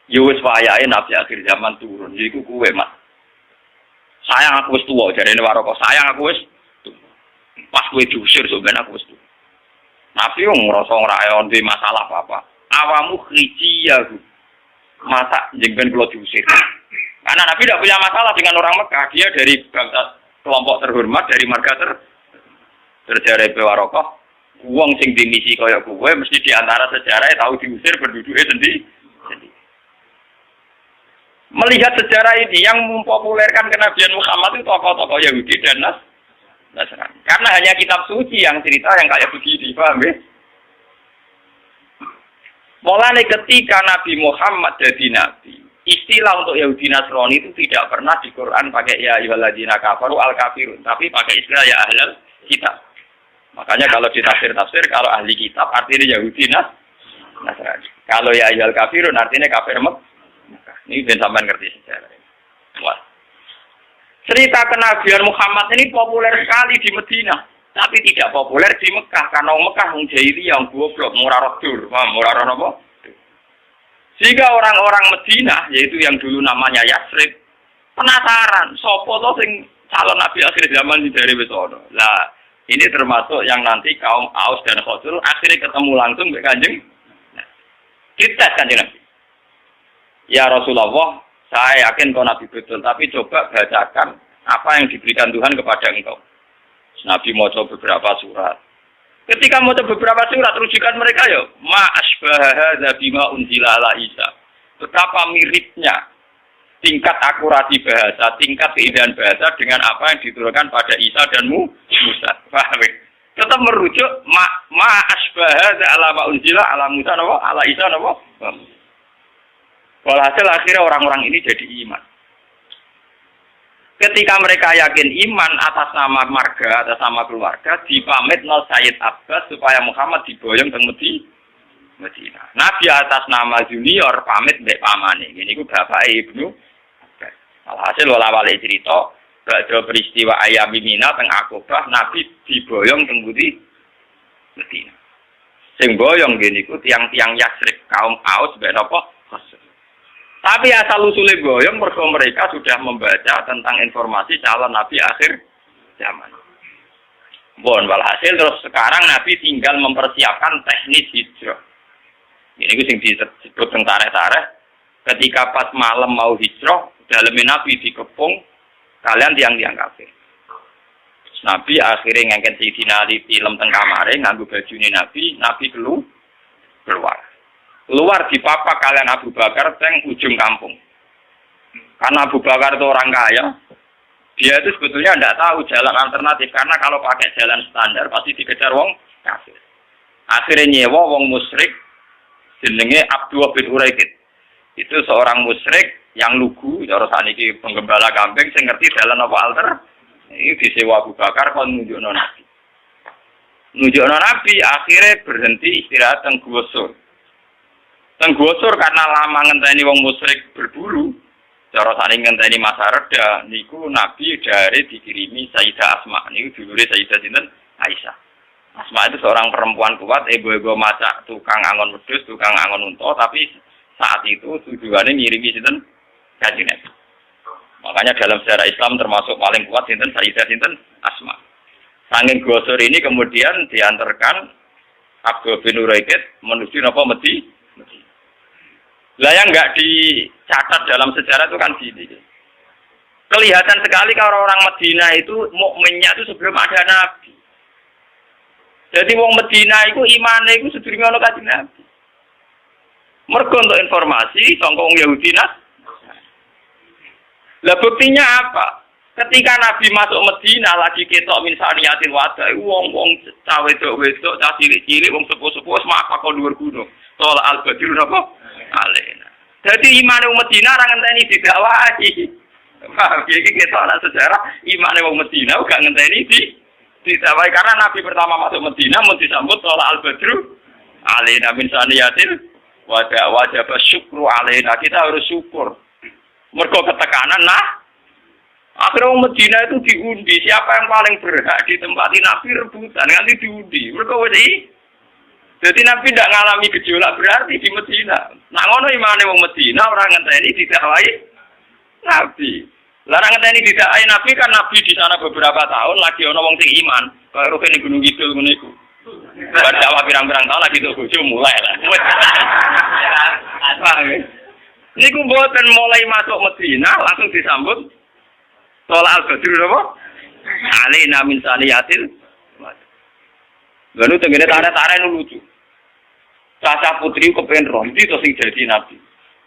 Yowes wayahe nabi akhir zaman turun, yaiku kuwe mas. Sayang aku wis tuwa, jarene Waraqah, sayang aku wis pas kowe diusir sampeyan aku wis tuwa. Nabi wong ngrasa ora ono masalah apa-apa. Awamu khijiyahu. Masa jengben kula diusir. Karena Nabi tidak punya masalah dengan orang Mekah, dia dari bangsa kelompok terhormat dari marga terjare Waraqah. Wong sing dimisi kaya kowe mesti diantara sejarah tahu diusir berduduke sendiri. Melihat sejarah ini yang mempopulerkan kenabian Muhammad itu tokoh-tokoh Yahudi dan Nasrani. Karena hanya kitab suci yang cerita yang kayak begini, paham ya? Mulai ketika Nabi Muhammad jadi nabi, istilah untuk Yahudi Nasrani itu tidak pernah di Quran pakai ya ayyuhalladzina kafaru al-kafirun, tapi pakai istilah ya ahlul kitab. Makanya kalau di tafsir kalau ahli kitab artinya Yahudi Nasrani. Kalau ya ayyuhal kafirun artinya kafir Mekah. Ini ben sampean ngerti sejarah. Wah. Cerita kenabian Muhammad ini populer sekali di Madinah, tapi tidak populer di Mekah karena Mekah wong jahiliyah yang goblok, murah rodur, murah apa? Sehingga orang-orang Madinah, yaitu yang dulu namanya Yasrib, penasaran, sopo to sing calon nabi akhir zaman di dari Besono. Lah, ini termasuk yang nanti kaum Aus dan Khazraj akhirnya ketemu langsung dengan Kanjeng. Nah, dites Kanjeng Nabi. Ya Rasulullah, saya yakin kau Nabi betul, tapi coba bacakan apa yang diberikan Tuhan kepada engkau. Nabi mau coba beberapa surat. Ketika mau coba beberapa surat, rujukan mereka ya, ma asbaha bima unzila ala Isa. Betapa miripnya tingkat akurasi bahasa, tingkat keindahan bahasa dengan apa yang diturunkan pada Isa dan Musa. Paham? Tetap merujuk ma asbaha ala ma unzila ala Musa napa ala Isa napa. Walhasil akhirnya orang-orang ini jadi iman. Ketika mereka yakin iman atas nama marga, atas nama keluarga, dipamit nol Sayyid Abbas supaya Muhammad diboyong ke Medina. Nabi atas nama junior pamit mbek pamane. Ini ku bapak Ibnu Abbas. Walhasil wala-wale cerita, badhe peristiwa Ayami Mina teng Aqabah, Nabi diboyong teng Medina. Sing boyong ngene iku tiang-tiang Yasrib, kaum Aus mbek napa? Tapi asal usulnya goyong, mereka sudah membaca tentang informasi calon Nabi akhir zaman. Walhasil terus sekarang Nabi tinggal mempersiapkan teknis hijrah. Ini yang disebut tareh-tareh. Ketika pas malam mau hijrah, dalamnya Nabi dikepung, kalian tiang-tiang kafir. Nabi akhirnya ngangkat Sayyidina Ali film teng kamare, nganggo bajune Nabi keluar. Keluar di papa kalian Abu Bakar teng ujung kampung. Karena Abu Bakar itu orang kaya, dia itu sebetulnya tidak tahu jalan alternatif karena kalau pakai jalan standar pasti dikejar wong kafir. Akhirnya nyewa wong musyrik jenenge Abdullah bin Uraikid. Itu seorang musyrik yang lugu, cara saniki penggembala kambing sing ngerti jalan apa alter. Ini disewa Abu Bakar kon nunjukno Nabi. Nunjukno Nabi akhirnya berhenti istirahat teng Gusur. Tenggosor karena lama ngenteni wong musyrik berburu, cara saling ngenteni masa reda, niku Nabi dari dikirimi Sayyidah Asma, niku dulure Sayyidah sinten Aisyah. Asma itu seorang perempuan kuat, ego-ego masak, tukang angon wedhus, tukang angon unta, tapi saat itu tujuannya ngirimi sinten Kanjeng Nabi. Makanya dalam sejarah Islam termasuk paling kuat sinten Sayyidah sinten Asma. Saking gosor ini kemudian diantarkan Abdul bin Uraikid menuju napa Medina. Lah yang enggak dicatat dalam sejarah itu kan gini. Kelihatan sekali kalau orang Medina itu mukminnya itu sebelum ada Nabi. Jadi wong Medina itu imane itu sedurunge ana Kanjeng Nabi. Mergo untuk informasi sangka wong Yahudi Lah buktinya apa? Ketika Nabi masuk Medina lagi ketok min saniyatil wada, wong-wong cawe wedok, cah cilik-cilik, wong sepuh-sepuh wis mapak kok dhuwur gunung. Tol al-Badr napa? Alena. Jadi iman wong Medina ora ngenteni didakwahi. Paham iki ketok ana sejarah iman wong Medina gak ngenteni didakwahi karena Nabi pertama masuk Medina mun disambut tol al-Badr. Alena min saniyatil wada wajib syukru alena. Kita harus syukur. Mergo ketekanan akhirnya orang Medina itu diundi, siapa yang paling berhak ditempati Nabi rebutan, nanti diundi. Mereka wedi. Jadi Nabi tidak mengalami gejolak berarti di Medina. Nah ngono imane wong Medina orang ngenteni didakwahi Nabi. Larang ngenteni didakwahi Nabi kan Nabi di sana beberapa tahun lagi ana wong sing iman, kaya rukene Gunung Kidul ngene iku. Bar dakwah pirang-pirang tahun lagi tuh bojo mulai lah. Niku mboten mulai masuk Medina langsung disambut Tolak al-Badr apa? Alina min saniyatil. Lalu tengene tarik-tarik lucu. Caca putri kepen roh iki to sing dadi nabi.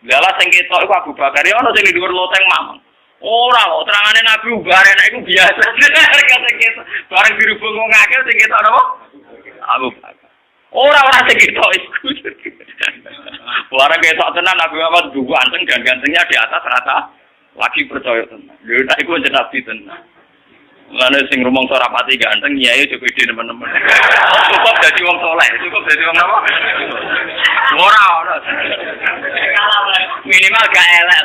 Lha sing ketok iku Abu Bakar ya ana sing dhuwur loteng mamang. Ora kok terangane nabi ubare nek iku biasa. Bareng dirubung wong akeh sing ketok napa? Abu Bakar. Ora sing ketok iku. Bareng ketok tenan Nabi Muhammad duwe ganteng dan gantengnya di atas rata. Lagi percaya tenan. Lha nek iku jeneng nabi tenan. Lan sing rumangsa rapati ganteng nyai aja pede teman-teman. Cukup dadi wong saleh, cukup dadi wong apa? Ora. Minimal gak elek.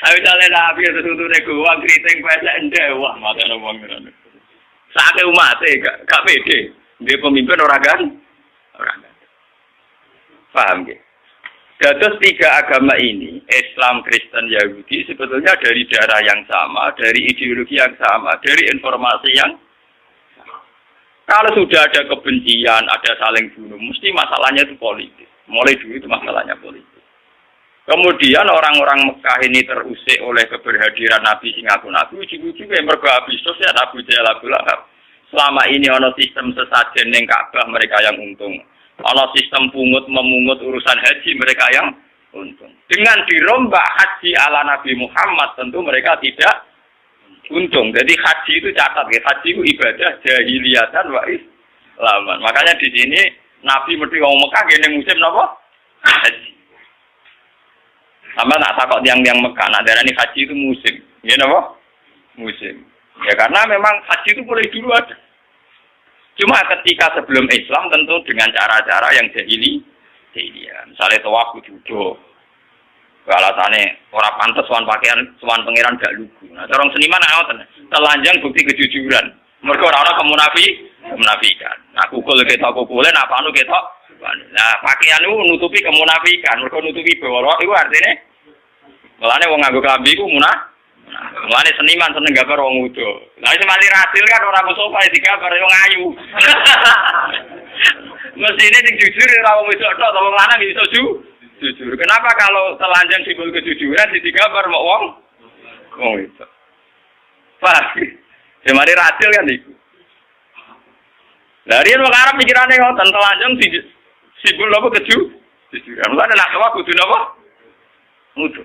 Ayo jalan Nabi sesungguhnya gua keriting pesek ndek wah mata wong ngono. Sake umat gak pede. Dia pemimpin orang kan? Orang kan. Paham ya? Dados tiga agama ini, Islam, Kristen, Yahudi, sebetulnya dari darah yang sama, dari ideologi yang sama, dari informasi yang sama. Kalau sudah ada kebencian, ada saling bunuh, mesti masalahnya itu politik. Mulai dulu itu masalahnya politik. Kemudian orang-orang Mekah ini terusik oleh keberhadiran Nabi sing ngaku-ngaku, ujung-ujungnya mergo habis sosial Abu Jahal Abu Lahab. Selama ini ono sistem sesajen ning Ka'bah mereka yang untung. Ono sistem pungut memungut urusan haji mereka yang untung. Dengan dirombak haji ala Nabi Muhammad tentu mereka tidak untung. Jadi haji itu catat ya, haji itu ibadah jahiliyatan wa islaman. Makanya di sini Nabi mesti wong Mekah gene musim napa? Haji. Sama nak takok tiang-tiang Mekah nak darani haji itu musim. Nggih napa? Musim. Ya karena memang haji itu boleh dulu ada. Cuma ketika sebelum Islam tentu dengan cara-cara yang jahiliyah. Misalnya tawaf kudu. Alasannya orang pantas sowan pakaian sowan pangeran gak lugu. Nah, orang seniman ngoten. Telanjang bukti kejujuran. Mergo ora ana kemunafikan. Nah, kukul ketok kukule nak panu ketok. Nah, pakaian itu nutupi kemunafikan. Mergo nutupi bawara iku artine mulane wong nganggo klambi iku mulane seniman seneng gambar wong udo. Lah sing mati rasil kan ora musofa digambar wong ayu. Mesine sing jujur ora wong wedok tok, wong lanang iso jujur. Kenapa kalau telanjang simbol kejujuran digambar mok wong wedok? Pas. Sing mati rasil kan iku. Lah riyen wong Arab pikirane ngoten telanjang simbol apa kejujuran. Mulane nak tawa kudu napa? Udo.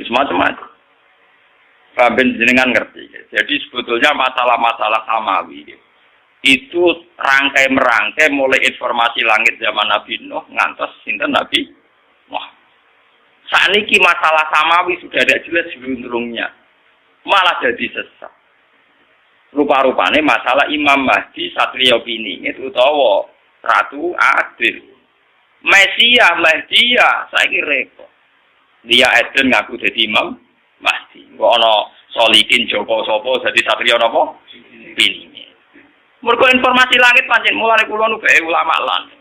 Wis macam-macam. Saben jenengan ngerti. Jadi sebetulnya masalah-masalah samawi itu rangkai-merangkai mulai informasi langit zaman Nabi Nuh ngantos sinten Nabi Muhammad. Saniki masalah samawi sudah ada jelas sebelumnya. Malah jadi sesat. Rupa-rupane masalah Imam Mahdi Satria Piningit itu utawa Ratu Adil. Mesia Mahdia saiki repot. Dia Eden ngaku jadi Imam Mahdi. Kok ana Solikin Joko sapa dadi satriya napa? Pinine. Mergo informasi langit pancen mulane kula nu bae ulama lan.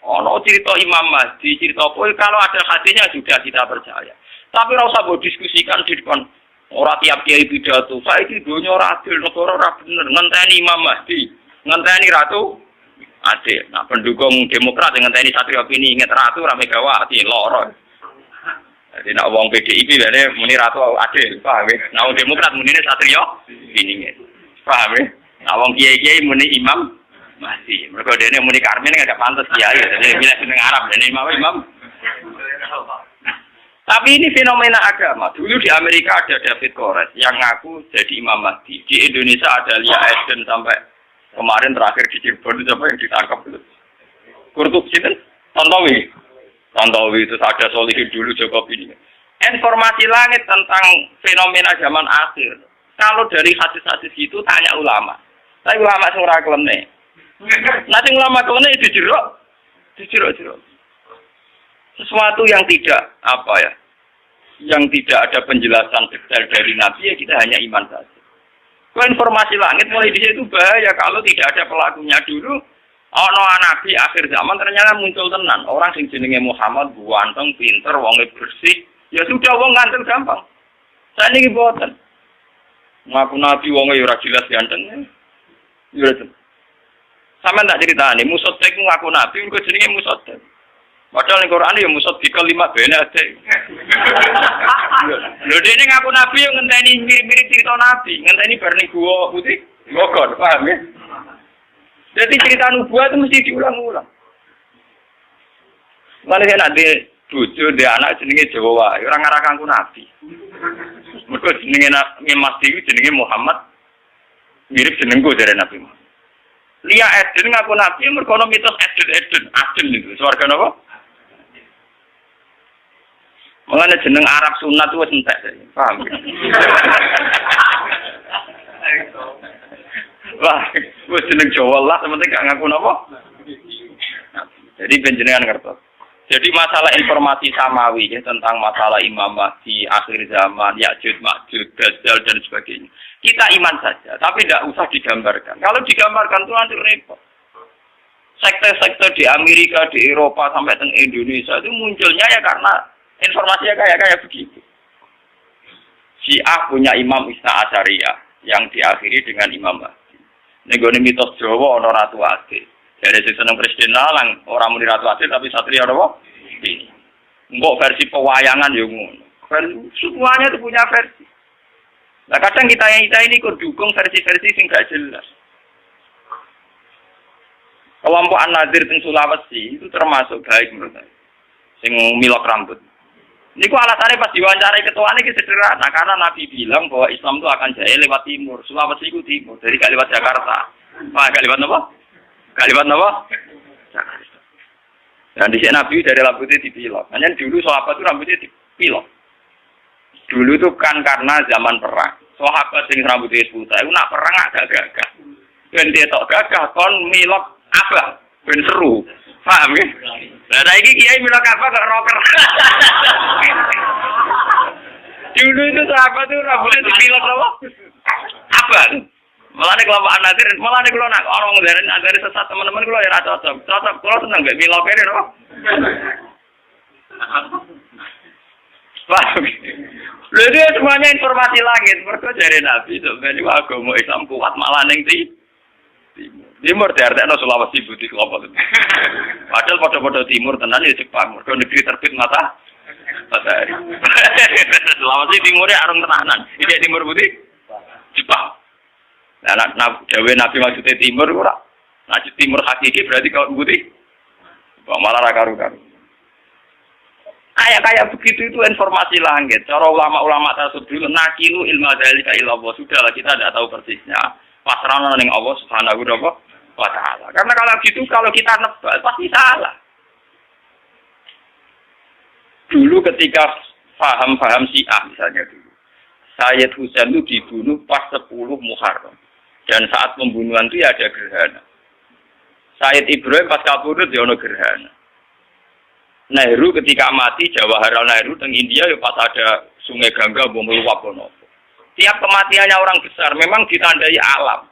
Ana cerita Imam Mahdi, cerita apa kalau ada hadisnya sudah kita percaya. Tapi ora usah mbok diskusikan di depan ora tiap kiai pidato. Saiki donya ora adil, negara ora bener. Ngenteni Imam Mahdi, ngenteni Ratu Adil. Nah, pendukung Demokrat ngenteni satriya Pinine inget Ratu ora Megawati loro. Jadi nak wong PDIP lene muni Ratu Adil, paham ya? Nak wong Demokrat munine Satrio Piningit. Paham ya? Nak wong kiai-kiai muni Imam Mahdi. Mergo dene muni Karmen enggak pantes kiai, jadi milih seneng Arab dene Imam. Tapi ini fenomena agama. Dulu di Amerika ada David Koresh yang ngaku jadi Imam Mahdi. Di Indonesia ada Lia Eden sampai kemarin terakhir di Cirebon itu apa yang ditangkap itu. Kurtup sinten? Tantowi itu ada Solihin dulu Jokowi ini. Informasi langit tentang fenomena zaman akhir. Kalau dari hadis-hadis itu tanya ulama. Tapi ulama sing ora kelene. Nanti ulama kelene dijerok. Sesuatu yang tidak yang tidak ada penjelasan detail dari Nabi ya kita hanya iman saja. Kalau informasi langit mulai di situ bahaya kalau tidak ada pelakunya dulu. Nabi akhir zaman ternyata muncul tenan. Orang sing jenenge Muhammad ganteng, pinter, wonge bersih. Ya sudah wong ngantel gampang. Saniki boten. Ngaku Nabi wonge ora jelas ganteng. Ya itu. Sampeyan tak critani, Musaddiq ngaku Nabi kok jenenge Musaddiq. Padahal ning Quran ya Musaddiq kalimat bene ade. Lho dene ngaku Nabi yo ngenteni mirip-mirip cerita Nabi, ngenteni bar ning gua putih. Bogor, paham ya? Jadi cerita nubuat itu mesti diulang-ulang. Mana saya nanti bojo dia anak jenenge Jawa, orang ngarakanku Nabi. Mereka jenenge Mas Dewi jenenge Muhammad, mirip jenengku dari Nabi Muhammad. Lia Eden ngaku Nabi, mereka mitos Eden itu, swarga apa? Mengenai jeneng Arab Sunat itu entek, paham? Wah, gue jeneng Jawa lah, sementing gak ngaku apa? Jadi penjenengan ngertos. Jadi masalah informasi samawi ya, tentang masalah Imam Mahdi, akhir zaman, Ya'juj, Ma'juj, Dajjal dan sebagainya. Kita iman saja, tapi tidak usah digambarkan. Kalau digambarkan itu nanti repot. Sekte-sekte di Amerika, di Eropa, sampai ke Indonesia itu munculnya ya karena informasinya kayak begitu. Syiah punya Imam Isna Asyariyah yang diakhiri dengan Imam Mahdi. Ini mitos Jawa, ada Ratu Adil. Dari sisi seneng Kristen lang orang muni Ratu Adil tapi satria apa? Ini. Mbok versi pewayangan yo ngono. Semuanya itu punya versi. Nah kadang kita ini kok dukung versi-versi sing gak jelas. Kelompok An-Nadir teng Sulawesi itu termasuk baik menurut saya. Sing milok rambut. Niku alasannya pas diwawancarai ketuanya itu sederhana karena Nabi bilang bahwa Islam itu akan jaya lewat timur. Sulawesi itu timur, jadi gak lewat Jakarta. Gak lewat apa? Kalimat apa? Dan di sini Nabi dari rambutnya dipilok. Hanya dulu sahabat itu rambutnya dipilok. Dulu itu kan karena zaman perang. Sahabat yang rambutnya putih, itu nak perang agak gagah. Dan dia tak gagah, kon milok apa? Ben seru. Paham ya? Nah, ini kiai milok apa gak rocker? Dulu itu sahabat itu rambutnya dipilok apa? Apa? Malah nih kelompok An-Nadir, malah nih kalau nak orang dari sesat teman-teman kalau ya cocok, kalau seneng gak milok ini, no? Paham? Jadi semuanya informasi langit, mereka dari Nabi sebenarnya agama Islam kuat malah neng timur diartikan Sulawesi Budi kelompok itu. Padahal pada timur tenan ya Jepang, mereka negeri terbit matahari. Sulawesi timurnya arung tenanan, ini timur Budi Jepang. Nah, Dawe Nabi maksudnya timur ora. Nah, timur hakiki berarti kalau putih. Malah ra karu-karu. Kayak begitu itu informasi langit. Cara ulama-ulama tersebut dulu nakilu ilmu dzalika ila Allah. Sudahlah kita tidak tahu persisnya. Pasrahna ning Allah Subhanahu wa taala. Karena kalau kita nebak pasti salah. Dulu ketika paham Syiah misalnya dulu. Sayyid Husain itu dibunuh pas 10 Muharram. Dan saat pembunuhan itu ya ada gerhana. Sayyid Ibrahim pas kabudut ya ada gerhana. Nehru ketika mati, Jawaharlal Nehru di India ya pas ada sungai Gangga meluap. Tiap kematiannya orang besar memang ditandai alam.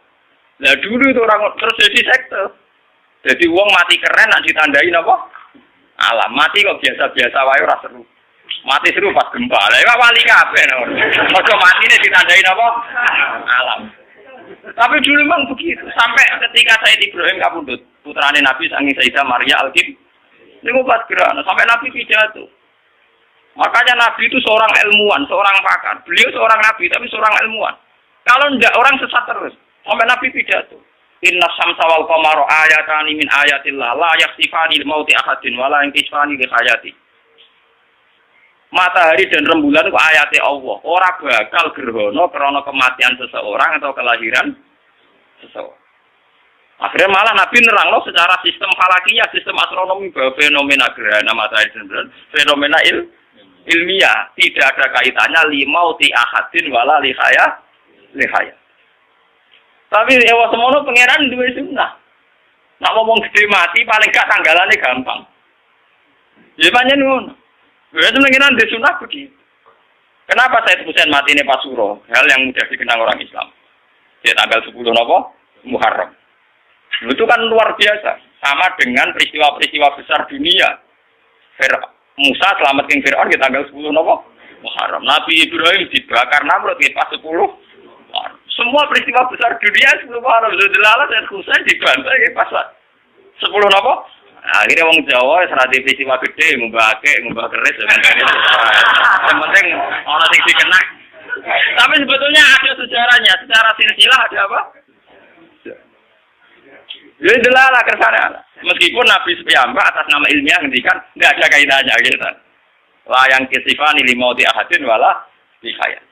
Nah dulu itu orang terus jadi sekte. Jadi uang mati keren nak ditandai apa? Alam. Mati kok biasa-biasa wae ora seru. Mati seru pas gempa. Lah ya wali kabeh. Kok matine ditandai apa? Alam. Tapi dulu memang begitu. Sampai ketika Sayyid Ibrahim kabudut, putrane Nabi sangi Sayyidah Maria Al-Qib, niku pas gerhana sampai Nabi pidato. Makanya Nabi itu seorang ilmuwan, seorang pakar. Beliau seorang Nabi tapi seorang ilmuwan. Kalau enggak orang sesat terus. Sampai Nabi pidato. Inna syamsa wal qamara ayatani min ayatillah la yakhsifani li mauti ahadin wala yankisfani li hayati. Matahari dan rembulan itu ayatnya Allah. Orang bakal gerhana karena kematian seseorang atau kelahiran seseorang. Akhirnya malah Nabi nerangno secara sistem falakiyah, sistem astronomi bahwa fenomena gerhana matahari dan rembulan fenomena ilmiah tidak ada kaitannya limauti ahadin wala lihaya. Tapi ewa semono pangeran duwe sunnah. Nak ngomong gede mati paling gak tanggalannya gampang. Ya pancen ngono. Ya sebenarnya di sunnah begitu. Kenapa Sayyid Husain mati ini Pasuro? Hal yang mudah dikenang orang Islam. Di tanggal 10 Muharram. Itu kan luar biasa. Sama dengan peristiwa-peristiwa besar dunia. Musa selamat ke Fir'aun di tanggal 10 Muharram. Nabi Ibrahim dibakar Namrud di pas 10 Muharram. Semua peristiwa besar dunia 10 Muharram. Zulalalah Sayyid Husain dibantai di pas 10 akhirnya wong Jawa serati peristiwa gede, ngubah keris. Yang penting orang yang dikenal. Tapi sebetulnya ada sejarahnya. Secara silsilah ada apa? Jadi delalah kersane. Meskipun Nabi sepiyambak atas nama ilmiah ngendikan tidak ada kaitannya gitu. Layang kisifani limauti ahadin wala lihayat.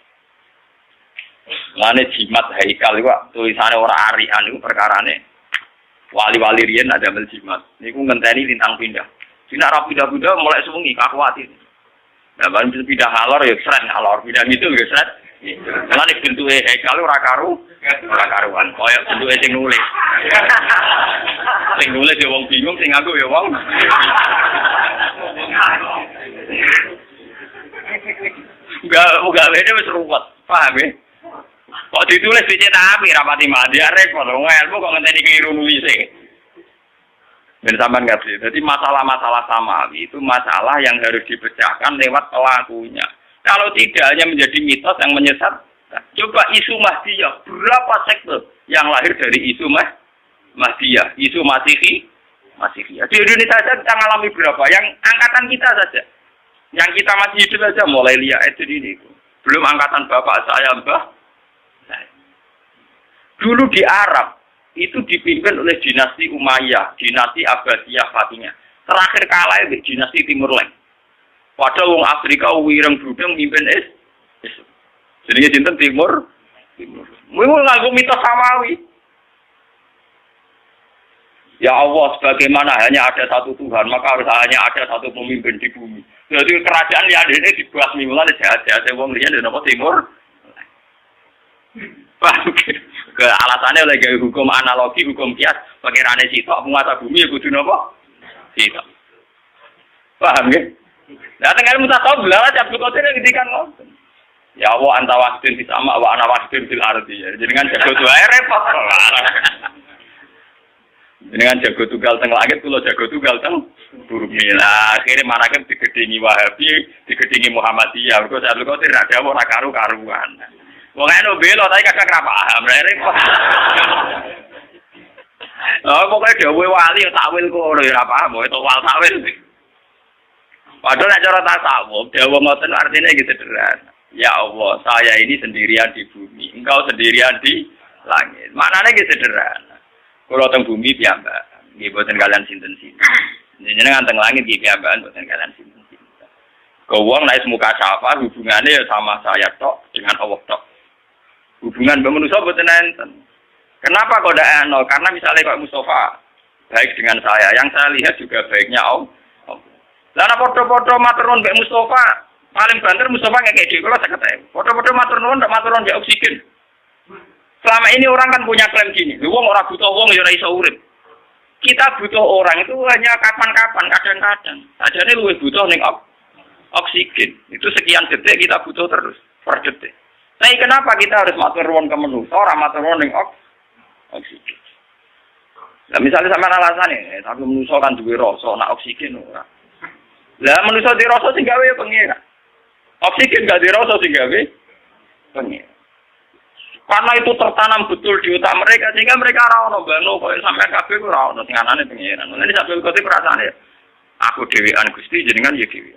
Mane jimat haikal itu tulisannya orang arian itu perkarane. Wali-wali riyen ada meljimat. Niku ngenteni lintang pindah. Dina ra pindah-pindah mulai sewengi kakuatin. Nah, bareng bisa pindah halor ya sret halor, pindah gitu ya sret. Mulane bentuke haikal ora karuan. Kaya bentuke sing nulis. Sing nulis ya wong bingung, sing nganggo ya wong. Enggak beda wis ruwet. Paham ya? Kok ditulis dicetak api rapati mati repot lho ilmu kok ngenteni keliru nulis. Ben sampean ngerti. Jadi masalah-masalah samawi itu masalah yang harus dipecahkan lewat pelakunya. Kalau tidak hanya menjadi mitos yang menyesat. Coba isu Mahdiyah, berapa sekte yang lahir dari isu Mahdiyah, isu Masihiyah. Di Indonesia saja kita mengalami berapa? Yang angkatan kita saja. Yang kita masih hidup saja mulai lihat itu ini. Belum angkatan bapak saya, mbah. Dulu di Arab itu dipimpin oleh dinasti Umayyah, dinasti Abbasiyah Fatimiyah. Terakhir kalah itu dinasti Timur Leng. Padahal wong Afrika wireng bludeng mimpin Islam. Jenenge sinten Timur. Mung nganggo mitos samawi. Ya Allah, sebagaimana hanya ada satu Tuhan, maka harus hanya ada satu pemimpin di bumi. Jadi kerajaan lihat ini dibasmi mulane jahat-jahat wong liyan di napa Timur. Ke alasannya oleh gaya hukum analogi, hukum kias, pakirane sitok penguasa bumi ya kudu napa? Sitok. Paham ya? Nah, tengah mutasawuf lah Abdul Qadir ngendikan ngoten. Ya Allah anta wahdun fis sama wa ana wahdun fil ardi. Jenengan jago tuae repot. Jenengan jago tunggal teng langit kula jago tunggal teng bumi. Lah akhire manake digedhingi Wahabi, digedhingi Muhammadiyah. Mergo Abdul Qadir ra dawuh ora karu-karuan. Wong eno belo tapi kakak ora paham repot. Oh pokoke dawuhe wali takwil kok ora paham, itu wal takwil. Padahal nek cara tasawuf, dawuh ngoten artinya gitu sederhana. Ya Allah, saya ini sendirian di bumi, engkau sendirian di langit. Maknanya gitu sederhana. Kalau teng bumi piyambak, nggih boten kalian sinten-sinten. Jenengan teng langit nggih piyambakan boten kalian sinten-sinten. Kau wong nek muka syafa hubungannya ya sama saya tok dengan Allah tok. Hubungan manusia boten enten. Kenapa kok ndak ono? Karena misalnya kok Mustafa baik dengan saya, yang saya lihat juga baiknya Allah. Lah ana foto-foto matur nuwun mbek Mustafa, paling banter Mustafa ngekek dhewe kula 50.000. Foto-foto matur nuwun ndak matur nuwun ndak oksigen. Selama ini orang kan punya klaim gini, wong ora butuh wong ya ora iso urip. Kita butuh orang itu hanya kapan-kapan, kadang-kadang. Sajane luwih butuh ning oksigen. Itu sekian detik kita butuh terus per detik. Nah, kenapa kita harus matur nuwun ke manusa, ora matur nuwun ning oksigen? Lah misalnya sama alasane, tapi manusa kan duwe rasa, nak oksigen ora. Lah manusa di rasa sing gawe ya pengira. Oksigen gak di rasa sing gawe pengira. Karena itu tertanam betul di otak mereka sehingga mereka ora ono bano koyo sampean kabeh ora ono sing anane pengiran. Mulane sampe kok perasaane aku dhewean Gusti jenengan ya dhewe.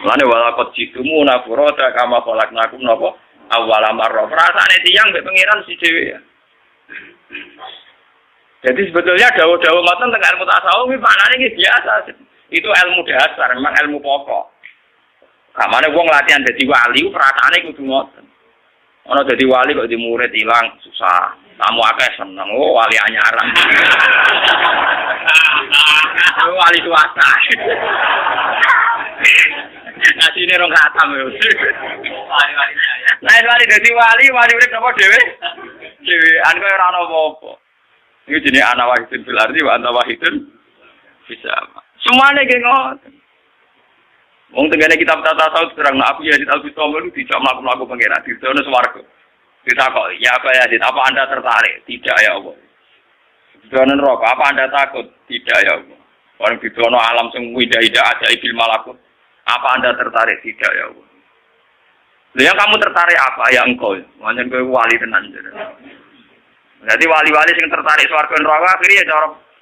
Mulane walakot jitumu nafurata kama khalaqnakum napa awwala marrah. Perasaane tiyang mbek pengiran si dhewe ya. Jadi sebetulnya dawuh-dawuh ngoten teng ilmu tasawuf iki maknane iki biasa. Itu ilmu dasar, memang ilmu pokok. Kamane wong latihan dadi wali perasaane kudu ngoten. Ana dadi wali kok di murid ilang susah. Tamu akeh seneng. Oh, wali anyaran. Wali swasta. Nasine rong khatam yo. Wali-wali. Lain wali dadi wali urip napa dhewe? Dhewean kok ora ana apa-apa. Iki jenenge ana wahidun fil ardi wa anta wahidun bisa. Semuanya kayak ngoten. Wong tenggane kitab tata tasawuf terang aku ya dital bitomel tidak mlaku-mlaku pengira di dono swarga. Ditakok, ya apa ya, apa Anda tertarik? Tidak ya Allah. Di dono neraka, apa Anda takut? Tidak ya Allah. Orang di dono alam sing indah-indah ajaib malakut. Apa Anda tertarik? Tidak ya Allah. Lah yang kamu tertarik apa? Ya engkau. Pancen kowe wali tenan. Jadi wali-wali sing tertarik swarga neraka akhirnya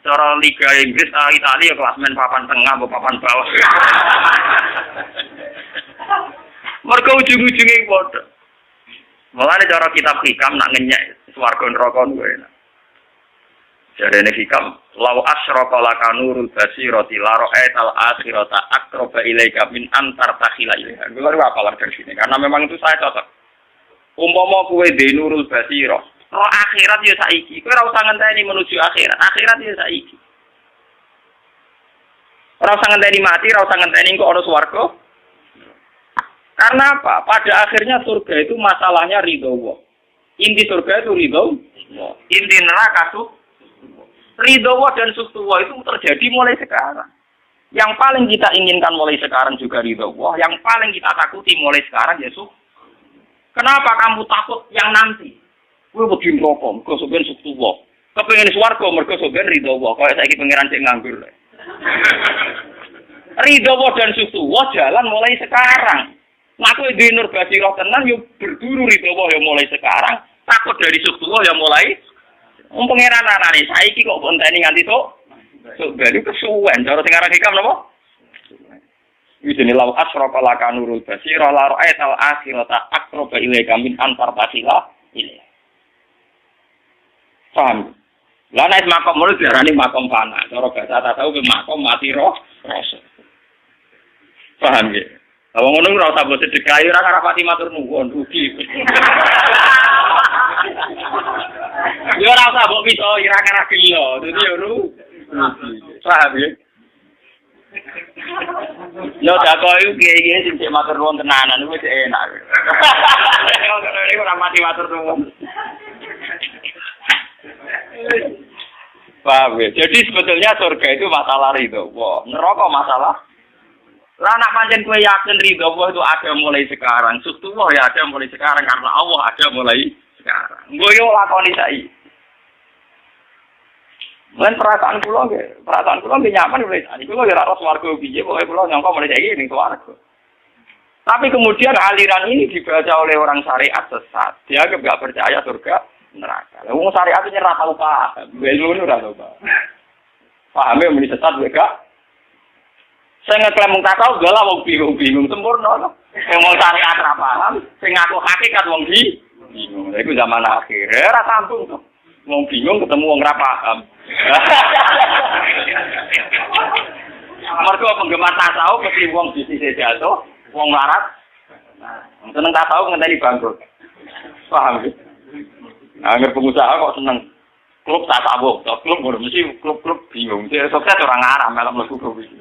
cara Liga Inggris Italia klasmen papan tengah atau papan bawah. Mergo ujung-ujunge padha. Mulane cara kitab hikam nak ngenyek swarga neraka kuwi. Jarene hikam law asyraka laka nurul basirati la ra'aital akhirata aqraba ilaika min antar takhila ilaiha. Kuwi apa dari sini karena memang itu saya cocok. Umpama kowe de nurul basirah roh akhirat ya saiki. Kowe ora usah ngenteni menuju akhirat. Akhirat ya saiki. Ora usah ngenteni mati, ora usah ngenteni kok ana swarga. Karena apa? Pada akhirnya surga itu masalahnya ridho Allah. Inti surga itu ridho Allah. Inti neraka itu ridho Allah dan sustu Allah itu terjadi mulai sekarang. Yang paling kita inginkan mulai sekarang juga ridho Allah. Yang paling kita takuti mulai sekarang Yesus. Kenapa kamu takut yang nanti? Gue begini rokok, mergo soben suktu Allah. Kepengin swarga mergo soben ridho Allah. Kaya saiki pangeran sing nganggur. Ridho Allah dan suktu Allah jalan mulai sekarang. Ngaku di nur basirah tenan yo berburu ridho Allah ya mulai sekarang. Takut dari suktu Allah ya mulai. Pangeran anane saiki kok bonteni nganti tok. So, bali kesuwen cara sing aran hikam napa? Wijene law asrafa laka nurul basira la ra'aital akhirata aqraba ilaika min antar tasila ini. Paham? Lah nek makom murid diarani makom fana, cara bahasa tak tahu ke makom mati roh rasa. Paham nggih? Lah wong ngono ora usah mbok sedekah ora rapati matur nuwun rugi. Yo ora usah mbok bisa ira-ira gelo, dadi yo paham ya? Yo tak koyo kiye-kiye sing cek matur nuwun tenanan wis enak. Ora mati matur nuwun. Paham ya? Jadi sebetulnya surga itu masalah ridho. Wah, neraka masalah. Lah nak pancen kowe yakin ridho Allah itu ada mulai sekarang. Suktu Allah ya ada mulai sekarang karena Allah ada mulai sekarang. Nggo yo lakoni saiki. Lan perasaan kula nggih nyaman mulai saiki. Kula ya ora swarga piye, pokoke kula nyangka mulai saiki ning swarga. Tapi kemudian aliran ini dibaca oleh orang syariat sesat. Dia enggak percaya surga neraka. Lah wong syariat itu ora tau paham. Ilmu ora tau paham. Pahame muni sesat wae gak. Saya ngeklaim mung tasawuf galah wong bingung-bingung sempurna. Wong syariat ora paham, sing ngaku hakikat wong bingung. Iku zaman akhir. Ora sambung to. Wong bingung ketemu wong ora paham. Mergo penggemar tasawuf mesti wong bisnis jatuh, wong larat. Seneng tasawuf ngenteni bangkrut. Paham ya? Angger pengusaha kok seneng klub tasawuf, klub ngono mesti klub-klub bingung. Dia sukses orang Arab malah mlebu klub iki.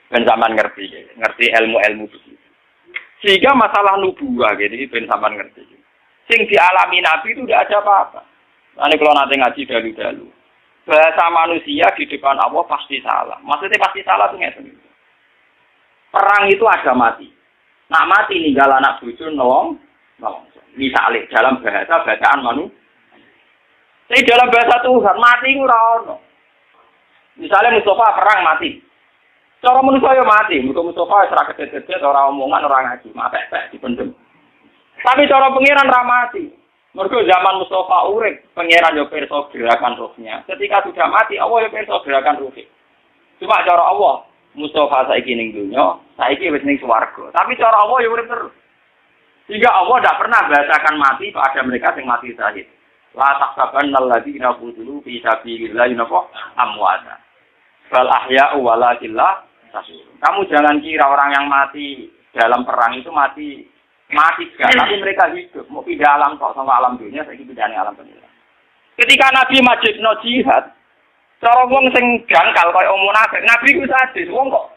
Ben sampean ngerti ilmu-ilmu begitu. Sehingga masalah nubuwah gitu ben sampean ngerti. Sing dialami Nabi itu tidak ada apa-apa. Nanti kalau nanti ngaji dalu-dalu. Bahasa manusia di depan Allah pasti salah. Maksudnya pasti salah tuh ngeten. Perang itu ada mati. Nak mati ninggal anak bojo nolong. Misalnya dalam bahasa bacaan manusia. Tapi dalam bahasa Tuhan mati ora ono. Misalnya Mustafa perang mati. Cara manusia ya mati. Mustafa ora kedet-kedet, ora omongan, ora ngaji, mapek-pek dipendem. Tapi cara pengiran ra mati. Mergo zaman Mustafa urip, pengiran yo pirsa gerakan rohnya. Ketika sudah mati, Allah yo pirsa gerakan rohnya. Cuma cara Allah, Mustafa saiki ning donya, saiki wis ning swarga. Tapi cara Allah yo urip terus. Sehingga Allah tidak pernah bahasakan mati pada mereka yang mati syahid. La tahsabanna alladziina qutilu fi sabilillahi amwata. Bal ahya'u walakin la tashurun. Kamu jangan kira orang yang mati dalam perang itu mati gak, tapi mereka hidup. Mau pindah alam kok sama alam dunia, saya pindah alam dunia. Ketika Nabi majibno jihad, cara wong sing jangkal kaya wong munafik, Nabi ku sadis, wong kok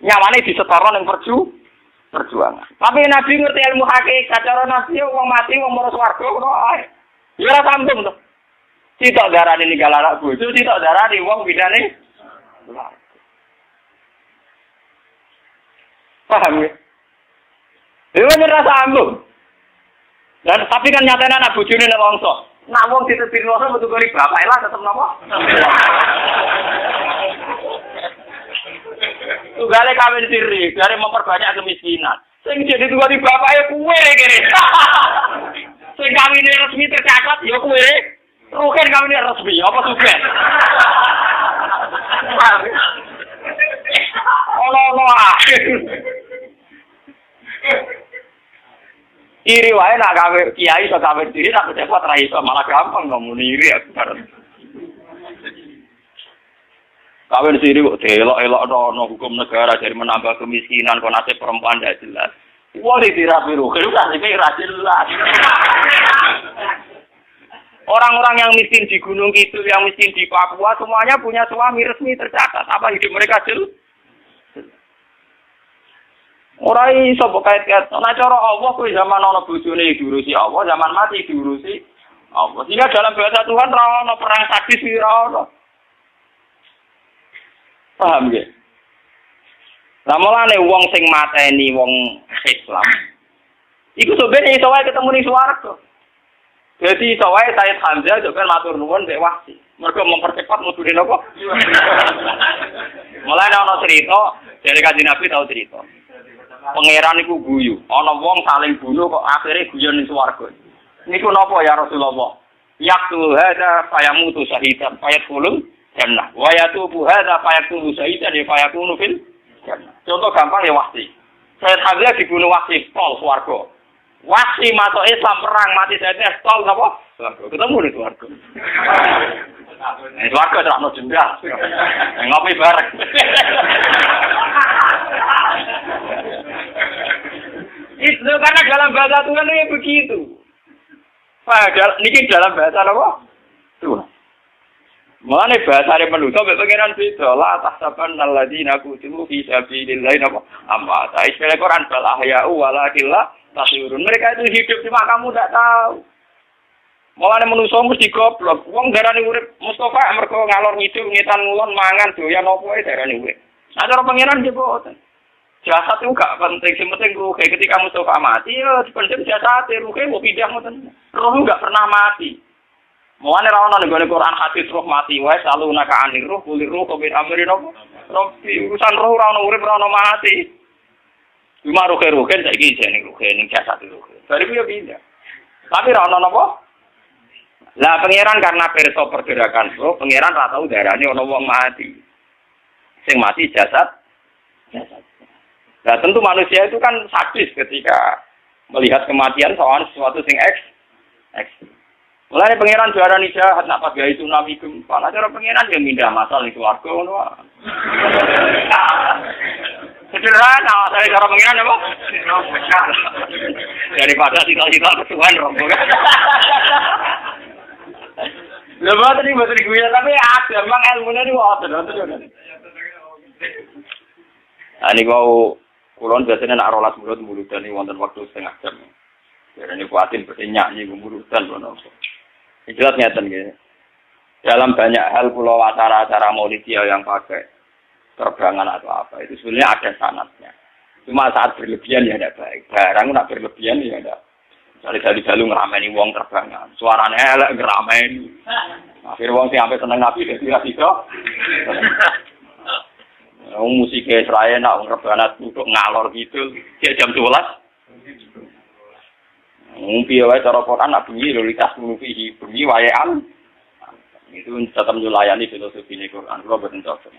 nyawane disetara ning perjuangan. Tapi Nabi ngerti ilmu hakikat, cara Nabi wong mati wong mara swarga ngono ae. Ya ora sambung to. Sitok darane ninggal anak bojo, sitok darane wong bidane. Paham ya? Itu ora sambung. Dan tapi kan nyatane anak bojone nek wongso. Nak wong ditepir wongso metu kali bapak lah tetep napa? Tugale kawin siri, dari memperbanyak kemiskinan. Sing jadi tuwa di bapake kuwe kene. Sing kawine resmi tercatat ya kuwe. Rugen kawine resmi apa sugen? Ono iri wae nak gawe kiai iso gawe diri tak dapat ra iso malah gampang ngomong iri aku bareng. Kawin siri kok delok-elok ono hukum negara dari menambah kemiskinan kok nasib perempuan tidak jelas. Wong dirapi rugi kan iki ra jelas. Orang-orang yang miskin di Gunung Kidul, yang miskin di Papua semuanya punya suami resmi tercatat. Apa hidup mereka jelas? Ora iso mbok kait-kait. Ana cara Allah kuwi zaman ana bojone diurusi Allah, zaman mati diurusi Allah. Sehingga dalam bahasa Tuhan ora ana perang sadis ora ana. Paham nggih? Lah mulane wong sing mateni wong Islam iku sebenarnya iso wae ketemu ning swarga. Jadi iso wae Sayyid Hamzah juga matur nuwun mbek Wahsi. Mergo mempercepat mudune napa? Mulane ana cerita dari Kanjeng Nabi tau cerita. Pangeran iku guyu, ana wong saling bunuh kok akhire guyon ning swarga. Niku napa ya Rasulullah? Yaqtul hada fayamutu syahidan fayadkhulul jannah. Wa yatubu hada fayaqulu syahidan fayakunu fil jannah. Contoh gampang ya Wahsi. Sayyid Hamzah dibunuh Wahsi pol swarga. Wahsi masuk Islam perang mati saya stol napa? Ketemu di swarga. Swarga terano jendal. Ngopi bareng. Itu karena dalam bahasa Tuhan itu begitu. Padahal niki dalam bahasa apa? Tuhan. Mulane bahasane manusa mek pengenan beda la tahsaban alladziina qutilu fi sabilillah napa amma ta istilah Quran bal ahya'u walakin la tashurun. Mereka itu hidup cuma kamu tidak tahu. Mulane manusa mesti goblok. Wong darani urip Mustafa mergo ngalor ngidul ngetan ngulon mangan doyan apa ae darani urip. Nah cara pengenan nggih boten. Jasad itu gak penting, yang penting ruh. Ketika Mustafa mati, ya penting jasad, ruhnya mau pindah ngoten. Ruh gak pernah mati. Mulane ra ono ning Quran hadis roh mati wae selalu naka anir roh kulir roh kobir amrin apa. Urusan roh ra ono urip ra ono mati. Cuma ruh-ruhen saiki jane ruh ning jasad ruh. Bari ku yo pindah. Tapi ra ono napa? Lah pangeran karena perso pergerakan roh, pangeran ra tau darane ono wong mati. Sing mati jasad. Nah tentu manusia itu kan sadis ketika melihat kematian soal sesuatu sing eks. Mulai pangeran juara nih jahat, nak pakai tsunami gempa. Nah cara pangeran yang mindah masalah itu warga, sederhana. Saya cara pangeran apa? Daripada cita-cita kesuwan rombongan. Lepas tadi betul gue tapi ada, memang ilmunya ini wajar. Ini kau kulon biasanya nak rolas mulut dan ini wonten waktu setengah jam. Jadi ini kuatin bersenyak nih mulutan loh. Jelas nyata gitu. Dalam banyak hal pulau acara-acara Maulidiyah yang pakai terbangan atau apa itu sebenarnya ada sanatnya. Cuma saat berlebihan ya tidak baik. Barang nak berlebihan ya tidak. Dari jalur ngerameni wong terbangan. Suaranya elek ngerameni. Akhirnya wong sampai seneng Nabi jadi tidak. Musiknya Israel nak ngerbanat untuk ngalor gitu. Jam 12. Ngumpi wae cara Quran nak bunyi lolitas mulufi bunyi waean. Itu tetap melayani filosofi ini Quran. Kalau boten cocok.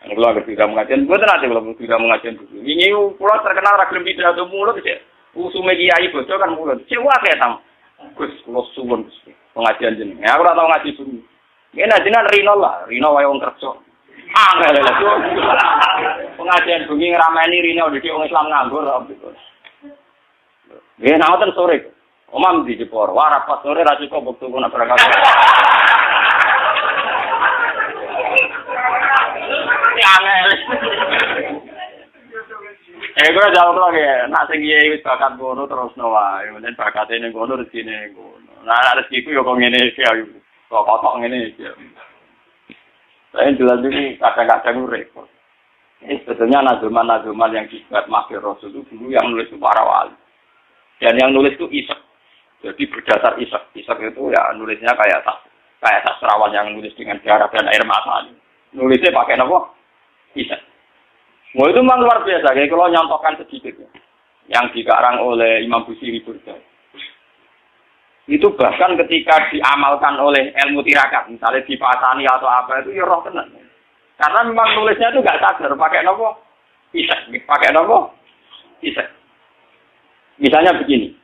Nek kula ngerti mengajian, boten ate kula tidak mengajian dulu. Ini kula terkenal ra gelem pidato mulut ya. Usume kiai bojo kan mulut. Cewa kae sam. Gus kula suwun pengajian jeneng. Aku ora tau ngaji dulu. Ngene jenengan Rino lah, Rino wae wong kerja. Angel lho. Pengajian bengi ngrameni Rino dadi wong Islam nganggur gitu. Nggih, nawon sore. Omam di Jepor, wara pas sore ra cukup wektu kena berangkat. Angel. Gue jawab lagi, nak sing kiai wis bakat ngono terus wae, menen bakate ning ngono rezekine ngono. Nah, rezekiku yo kok ngene iki ayo. Kok kotok ngene iki. Saya jelas ini kadang-kadang repot. Ini sebetulnya nazuman yang dibuat Mahfir Rasul itu dulu yang nulis itu para wali. Dan yang nulis itu Ishaq. Jadi berdasar Ishaq. Ishaq itu ya nulisnya kayak sastrawan yang nulis dengan darah dan air mata. Nulisnya pakai apa? Ishaq. Wah itu memang luar biasa. Kayak kalau nyontohkan sedikit. Yang dikarang oleh Imam Busiri Burda. Itu bahkan ketika diamalkan oleh ilmu tirakat. Misalnya dipasani atau apa itu ya roh tenan. Karena memang nulisnya itu nggak sadar. Pakai apa? Ishaq. Pakai apa? Ishaq. Misalnya begini,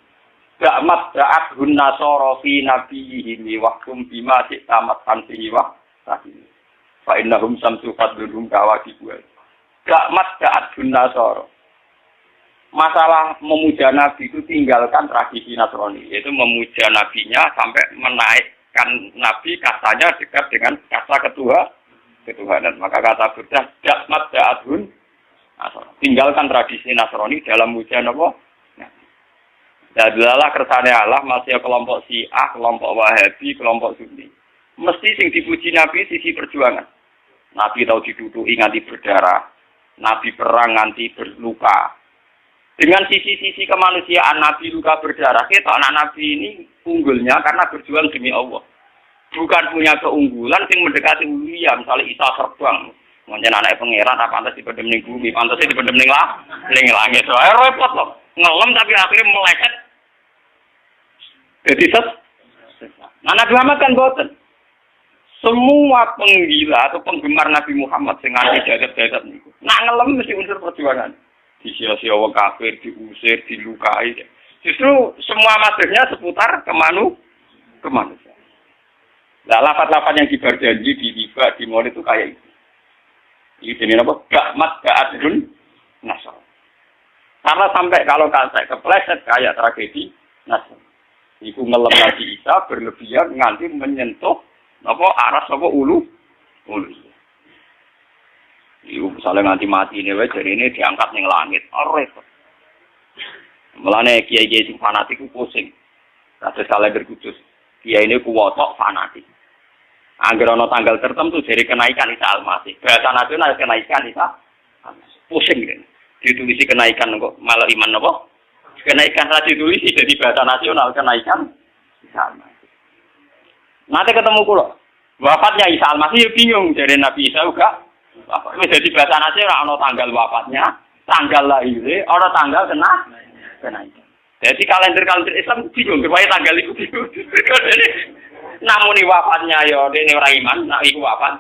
Ba'mat da'athun nasara fi nabiyihim wahkum bima tamat tanfihi wa tahim. Fa innahum samsu fadlum kawakibu. Ba'mat da'athun nasara. Masalah memuja Nabi itu tinggalkan tradisi Nasrani, yaitu memuja Nabinya sampai menaikkan Nabi katanya dekat dengan kata ketuhanan. Maka kata Buddha, Ba'mat da'athun nasara. Tinggalkan tradisi Nasrani dalam muja apa? Ya adalah kersane Allah masih kelompok Syiah, kelompok Wahabi, kelompok Sunni. Mesti sing dipuji Nabi sisi perjuangan. Nabi tahu ditutupi nganti berdarah. Nabi perang nganti berluka. Dengan sisi-sisi kemanusiaan Nabi luka berdarah, kita anak Nabi ini unggulnya karena berjuang demi Allah. Bukan punya keunggulan yang mendekati ulia, misalnya Isa terbang. Mungkin anak pangeran, apa pantas dipendem ning bumi, pantasnya dipendem ning langit. So, repot loh. Ngelem tapi akhirnya meleset. Jadi nah Nabi Muhammad kan boten. Semua penggila atau penggemar Nabi Muhammad sing nganti jagat-jagat niku. Nak ngelem mesti unsur perjuangan. Disia-sia wong kafir, diusir, dilukai. Justru semua masuknya seputar kemanusiaan. Nah, lafaz-lafaz yang dibar janji, ditiba, di mall itu kayak itu. Ini jenis apa? Gakmat, ga'adun, nasr. Karena sampai kalau saya kepleset kayak tragedi nasr. Iku ngelem Nabi Isa berlebihan nganti menyentuh apa aras apa ulu. Iku misalnya nganti mati ini wae jari ini diangkat ning langit. Repot. Mulane kiai-kiai sing fanatik ku pusing. Kados kalender kudus. Kiai ini kuwotok fanatik. Angger ana tanggal tertentu jadi kenaikan Isa Al-Masih. Bahasa nasional kenaikan Isa. Pusing kan. Ditulisi kenaikan kok malah iman apa? Kenaikan ra ditulisi jadi bahasa nasional kenaikan Isa Al-Masih. Nanti ketemu kula. Wafatnya Isa Al-Masih bingung dari Nabi Isa juga. Wis jadi bahasa nasional ana tanggal wafatnya, tanggal lahirnya, ana tanggal kenaikan. Jadi kalender Islam bingung supaya tanggal itu bingung. Namun wafatnya ya dene ora iman, nak iku wafat.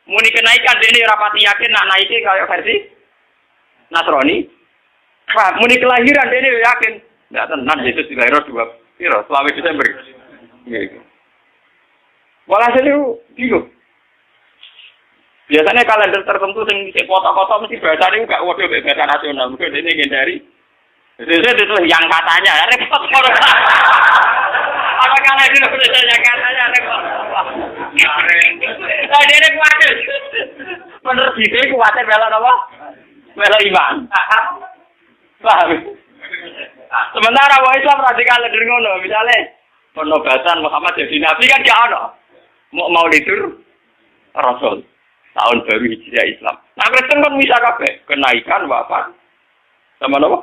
Muni kenaikan dene ora pati yakin nak naike kaya versi Nasrani. Muni kelahiran dene yakin. Ndak tenan Yesus dilahirno 2 Desember. Nggih. Walhasil itu bingung. Biasanya kalender tertentu yang bisa kota-kota mesti bahasa ini enggak waduh bahasa nasional. Mungkin ini ngendari. Itu yang katanya repot. Apa kalender itu yang katanya repot. Nah, dia kuatir. Penerbitnya kuatir bela apa? Bela iman. Paham? Sementara orang Islam radikal kalender ngono, misalnya penobatan Muhammad jadi nabi kan gak ono. Mau lidur Rasul tahun baru Hijriah Islam. Nah Kristen kan bisa kabeh kenaikan wafat sama apa?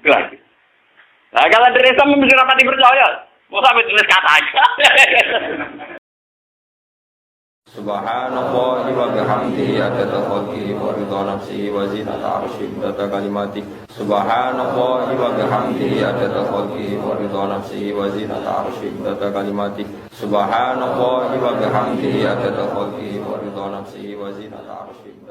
Kelahiran. Nah kalau dari Islam mesti rapati percaya. Mau sampai tulis kata aja. Subhanallah wa bihamdihi adada khalqihi wa ridha nafsihi wa zinata arsyihi adada kalimatihi. Subhanallah wa bihamdihi adada khalqihi wa ridha nafsihi wa zinata arsyihi adada kalimatihi. Subhanallah wa bihamdihi adada khalqihi wa ridha nafsihi wa zinata arsyihi.